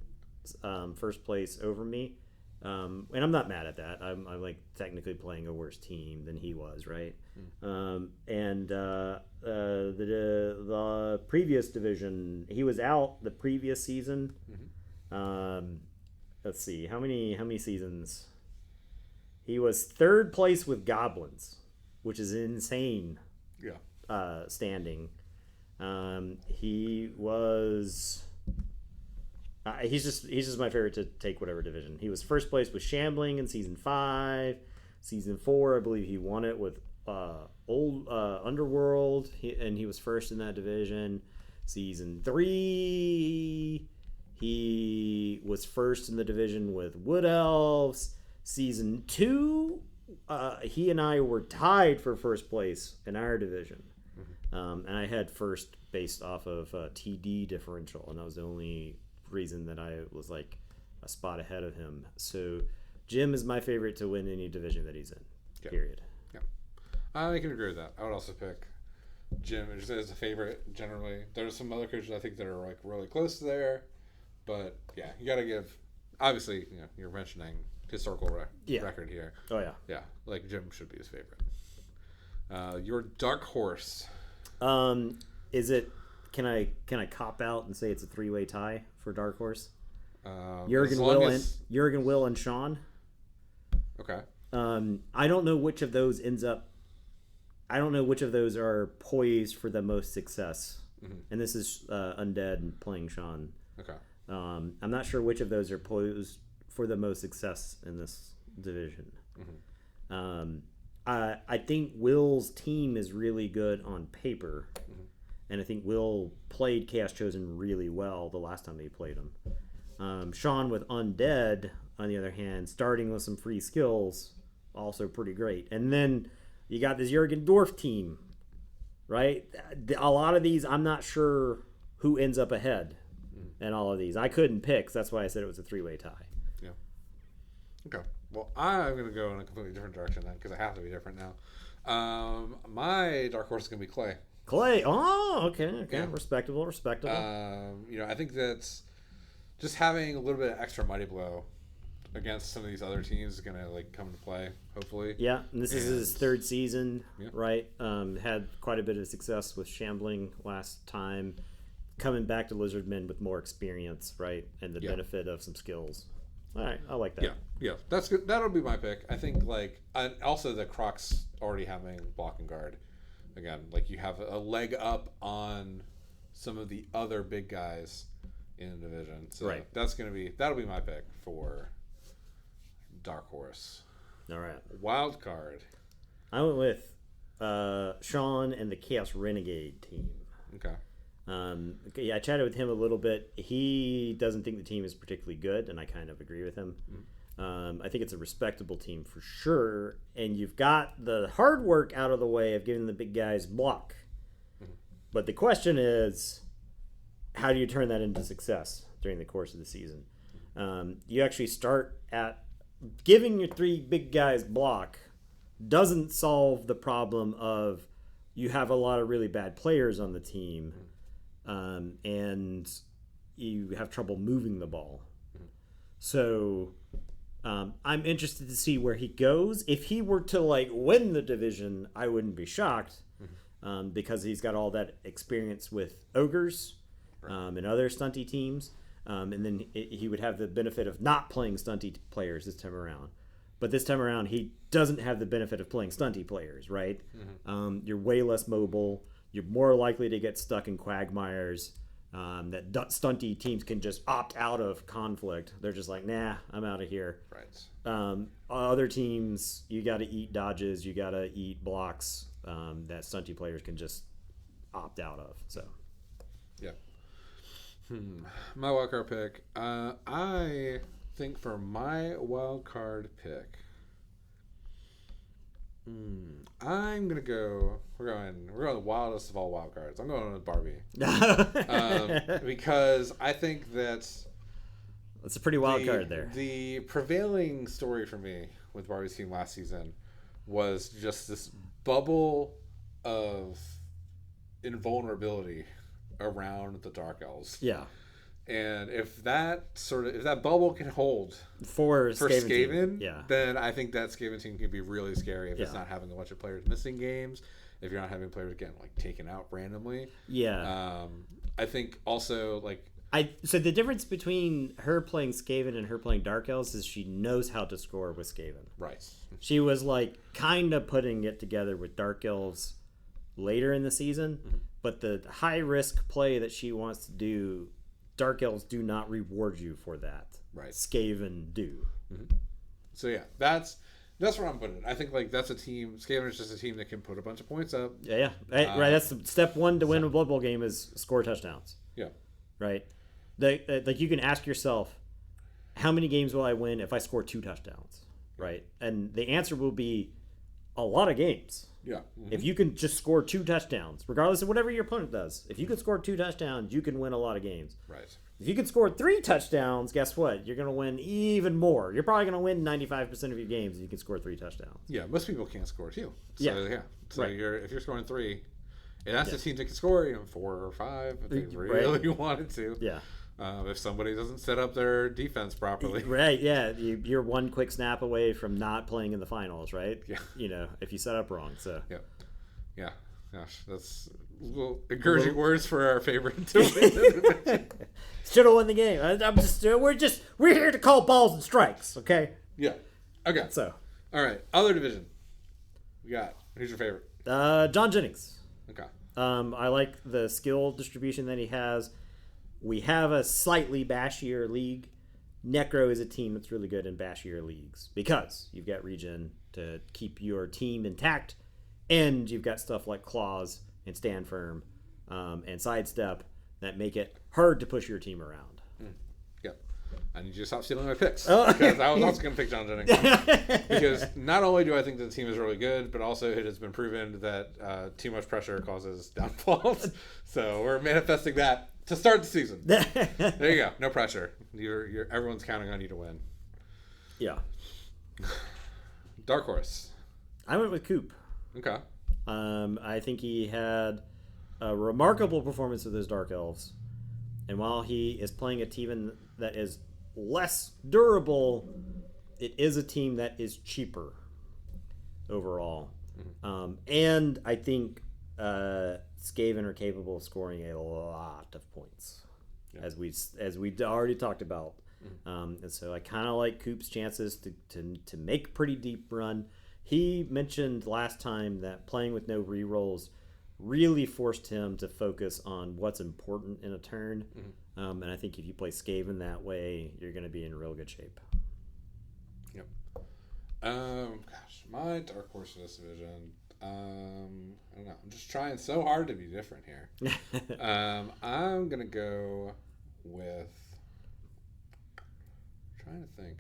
first place over me. And I'm not mad at that. I'm like technically playing a worse team than he was, right? And the previous division, he was out the previous season. Let's see, how many seasons? He was third place with Goblins, which is insane. Standing. He was. He's just my favorite to take whatever division. He was first place with Shambling in season 5. Season 4, I believe he won it with old Underworld, and he was first in that division. Season 3, he was first in the division with Wood Elves. Season 2, he and I were tied for first place in our division, and I had first based off of TD differential, and that was the only reason that I was like a spot ahead of him. So Jim is my favorite to win any division that he's in. Period. I can agree with that. I would also pick Jim as a favorite generally. There's some other coaches I think that are like really close to there, but you got to give. Obviously, you're mentioning historical record here. Oh yeah. Like Jim should be his favorite. Your dark horse. Is it? Can I cop out and say it's a 3-way tie for dark horse? Jurgen, Will, and Sean. Okay. I don't know which of those ends up. I don't know which of those are poised for the most success. And this is Undead playing Sean. Okay. I'm not sure which of those are poised for the most success in this division. I think Will's team is really good on paper. And I think Will played Chaos Chosen really well the last time he played him. Sean with Undead, on the other hand, starting with some free skills, also pretty great. And then you got this Jurgen Dwarf team, right? A lot of these, I'm not sure who ends up ahead in all of these. I couldn't pick, so that's why I said it was a 3-way tie. Yeah. Okay. Well, I'm going to go in a completely different direction then, because I have to be different now. My dark horse is going to be Clay. Oh, okay. Yeah. Respectable. I think that's just having a little bit of extra mighty blow against some of these other teams is going to like come into play, hopefully. Yeah, and this is his third season, right? Had quite a bit of success with Shambling last time, coming back to Lizardmen with more experience, right? And the benefit of some skills. All right, I like that. Yeah, that's good. That'll be my pick. I think and also the Crocs already having block and guard. Again, like you have a leg up on some of the other big guys in the division. So that'll be my pick for dark horse. All right. Wild card. I went with Sean and the Chaos Renegade team. Okay. I chatted with him a little bit. He doesn't think the team is particularly good, and I kind of agree with him. I think it's a respectable team for sure, and you've got the hard work out of the way of giving the big guys block. But the question is, how do you turn that into success during the course of the season? You actually start at giving your 3 big guys block doesn't solve the problem of you have a lot of really bad players on the team, and you have trouble moving the ball. So I'm interested to see where he goes. If he were to like win the division, I wouldn't be shocked, because he's got all that experience with ogres and other stunty teams. And then he would have the benefit of not playing stunty players this time around. But this time around, he doesn't have the benefit of playing stunty players, right? You're way less mobile. You're more likely to get stuck in quagmires. That stunty teams can just opt out of conflict. They're just like, nah, I'm out of here. Right. Other teams, you got to eat dodges. You got to eat blocks that stunty players can just opt out of. So, yeah. My wildcard pick. I think for my wildcard pick, I'm gonna go. We're going the wildest of all wild cards. I'm going with Barbie, because I think that's a pretty wild card there. The prevailing story for me with Barbie's team last season was just this bubble of invulnerability around the Dark Elves. Yeah. And if that bubble can hold for Skaven, yeah, then I think that Skaven team can be really scary if it's not having a bunch of players missing games, if you're not having players getting like taken out randomly. Yeah. I think also so the difference between her playing Skaven and her playing Dark Elves is she knows how to score with Skaven. Right. She was like kind of putting it together with Dark Elves later in the season, but the high risk play that she wants to do, Dark Elves do not reward you for that. Right. Skaven do. So yeah, that's where I'm putting it. I think that's a team. Skaven is just a team that can put a bunch of points up. Yeah. Right. That's step one to win a Blood Bowl game is score touchdowns. Yeah. Right. Like you can ask yourself, how many games will I win if I score 2 touchdowns? Right. And the answer will be a lot of games. Yeah. If you can just score 2 touchdowns, regardless of whatever your opponent does, if you can score 2 touchdowns, you can win a lot of games. Right. If you can score 3 touchdowns, guess what? You're going to win even more. You're probably going to win 95% of your games if you can score 3 touchdowns. Yeah, most people can't score 2. So, yeah. So right. if you're scoring 3, and that's the team that can score 4 or 5 if they really wanted to. Yeah. If somebody doesn't set up their defense properly. Right, yeah. You're one quick snap away from not playing in the finals, right? Yeah. If you set up wrong. So. Yeah. Yeah. Gosh, that's encouraging words for our favorite to win. Should have won the game. We're here to call balls and strikes, okay? Yeah. Okay. So. All right. Other division. We got. Who's your favorite? John Jennings. Okay. I like the skill distribution that he has. We have a slightly bashier league. Necro is a team that's really good in bashier leagues because you've got regen to keep your team intact, and you've got stuff like claws and stand firm and sidestep that make it hard to push your team around. Yep. I need you to stop stealing my picks because I was also going to pick John Jennings because not only do I think that the team is really good, but also it has been proven that too much pressure causes downfalls. So we're manifesting that to start the season. There you go. No pressure. Everyone's counting on you to win. Yeah. Dark horse. I went with Coop. Okay. I think he had a remarkable performance with his Dark Elves. And while he is playing a team that is less durable, it is a team that is cheaper overall. And I think Skaven are capable of scoring a lot of points, as we already talked about. And so I kind of like Coop's chances to make a pretty deep run. He mentioned last time that playing with no rerolls really forced him to focus on what's important in a turn. And I think if you play Skaven that way, you're going to be in real good shape. Yep. Gosh, my dark horse in this division. I don't know. I'm just trying so hard to be different here. I'm gonna go with. I'm trying to think.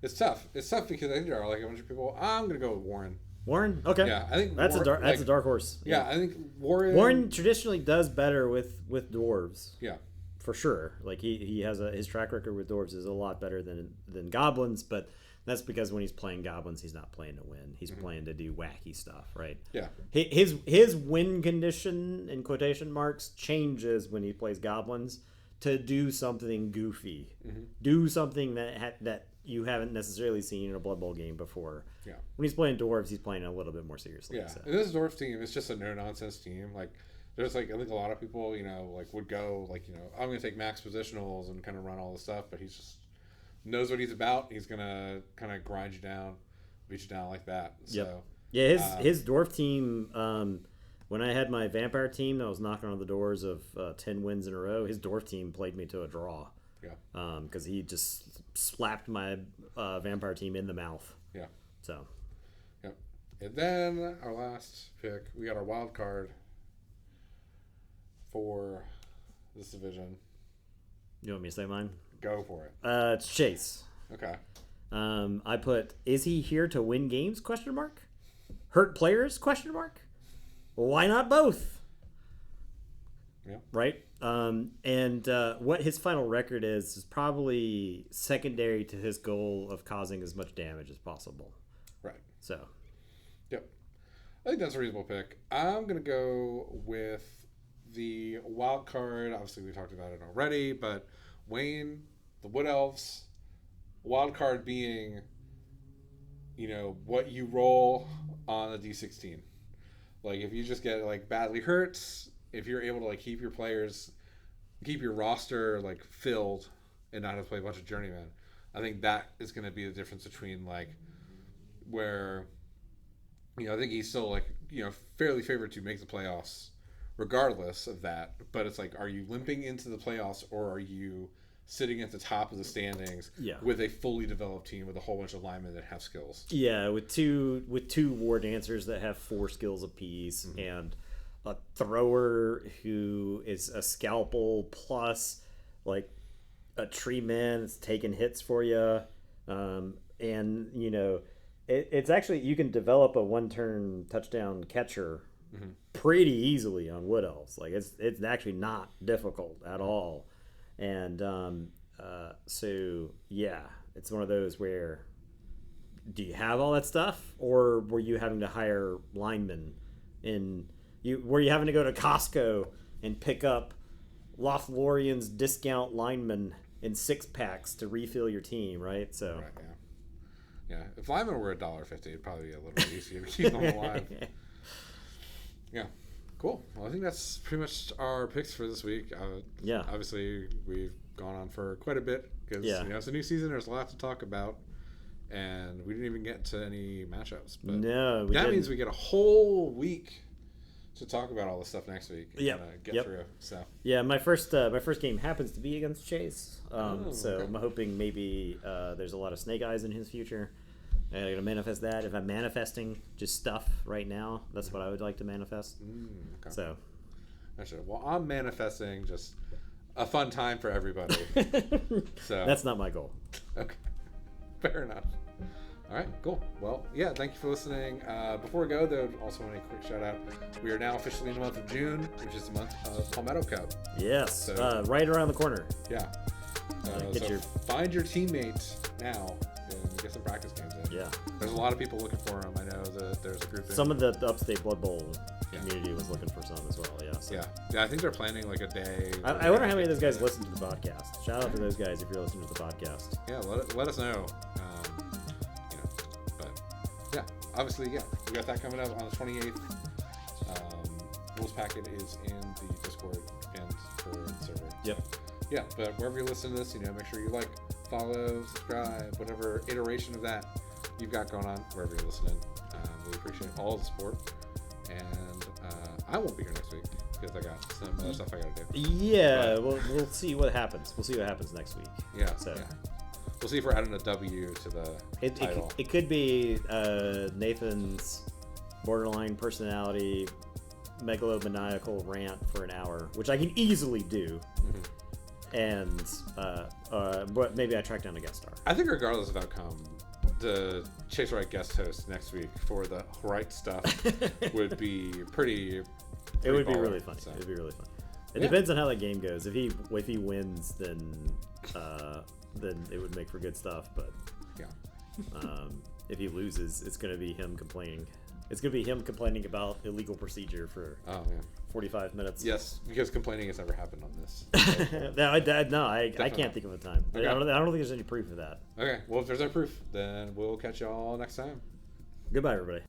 It's tough. It's tough because I think there are like a bunch of people. I'm gonna go with Warren. Warren? Okay. Yeah, I think that's a dark horse. Yeah, I think Warren. Warren traditionally does better with dwarves. Yeah. For sure. Like he has his track record with dwarves is a lot better than goblins, but That's because when he's playing goblins, he's not playing to win. He's playing to do wacky stuff, right? Yeah. His win condition, in quotation marks, changes when he plays goblins to do something goofy. Do something that you haven't necessarily seen in a Blood Bowl game before. Yeah. When he's playing dwarves, he's playing a little bit more seriously. Yeah. So. And this dwarf team is just a no-nonsense team. Like, there's, like, I think a lot of people, like, would go, like, I'm going to take max positionals and kind of run all this stuff, but he's just knows what he's about. He's going to kind of grind you down, beat you down like that. So, yeah, his dwarf team, when I had my vampire team that was knocking on the doors of 10 wins in a row, his dwarf team played me to a draw. Yeah. Because he just slapped my vampire team in the mouth. Yeah. So. Yep. And then our last pick, we got our wild card for this division. You want me to say mine? Go for it. It's Chase. Okay. I put, is he here to win games? Question mark. Hurt players? Question mark. Why not both? Yeah. Right. And what his final record is probably secondary to his goal of causing as much damage as possible. Right. So. Yep. I think that's a reasonable pick. I'm gonna go with the wild card. Obviously, we talked about it already, but Wayne, the Wood Elves, wild card being, what you roll on the D16. Like, if you just get, like, badly hurt, if you're able to, like, keep your players, keep your roster, like, filled and not have to play a bunch of journeymen, I think that is going to be the difference between, like, where, I think he's still, like, fairly favored to make the playoffs regardless of that. But it's like, are you limping into the playoffs, or are you sitting at the top of the standings with a fully developed team with a whole bunch of linemen that have skills? Yeah, with two war dancers that have 4 skills apiece, and a thrower who is a scalpel plus, like, a tree man that's taking hits for you. It's actually, you can develop a 1-turn touchdown catcher pretty easily on Wood Elves. Like, it's actually not difficult at all. And so, yeah, it's one of those where, do you have all that stuff, or were you having to hire linemen? Were you having to go to Costco and pick up Lothlorian's discount linemen in 6-packs to refill your team, right? So, right, yeah. If linemen were $1.50, it'd probably be a little bit easier to keep them alive. Yeah. Cool. Well, I think that's pretty much our picks for this week. Obviously, we've gone on for quite a bit because it's a new season. There's a lot to talk about, and we didn't even get to any matchups. But no, that means we get a whole week to talk about all this stuff next week. And, get through. So my first game happens to be against Chase. So I'm hoping maybe there's a lot of snake eyes in his future. I'm going to manifest that. If I'm manifesting just stuff right now, that's what I would like to manifest. Okay. So, well, I'm manifesting just a fun time for everybody. So that's not my goal. Okay, fair enough. All right, cool. Well, yeah, thank you for listening. Before we go, though, also want a quick shout out. We are now officially in the month of June, which is the month of Palmetto Cup. Yes, so, right around the corner. Yeah. Find your teammates now and get some practice games in. Yeah. There's a lot of people looking for them. I know that there's a group. Some of the Upstate Blood Bowl community was looking for some as well. Yeah. So. Yeah. I think they're planning like a day. I wonder how many of those guys listen to the podcast. Shout out to those guys if you're listening to the podcast. Yeah. Let us know. But yeah, obviously, we got that coming up on the 28th. Rules packet is in the Discord and for the server. Yep. Yeah, but wherever you listen to this, make sure you like, follow, subscribe, whatever iteration of that you've got going on, wherever you're listening. We appreciate all the support. And I won't be here next week because I got some other stuff I got to do. Yeah, we'll see what happens. We'll see what happens next week. Yeah. So. Yeah. We'll see if we're adding a W to the title. It could be Nathan's borderline personality, megalomaniacal rant for an hour, which I can easily do. And but maybe I track down a guest star. I think regardless of outcome, the Chase Wright guest host next week for the right stuff would be pretty it would be really fun. So. It would be really fun. It depends on how that game goes. If he wins, then it would make for good stuff. But If he loses, it's going to be him complaining. It's going to be him complaining about illegal procedure for 45 minutes. Yes, because complaining has never happened on this. I can't think of a time. Okay. I don't think there's any proof of that. Okay, well, if there's no proof, then we'll catch y'all next time. Goodbye, everybody.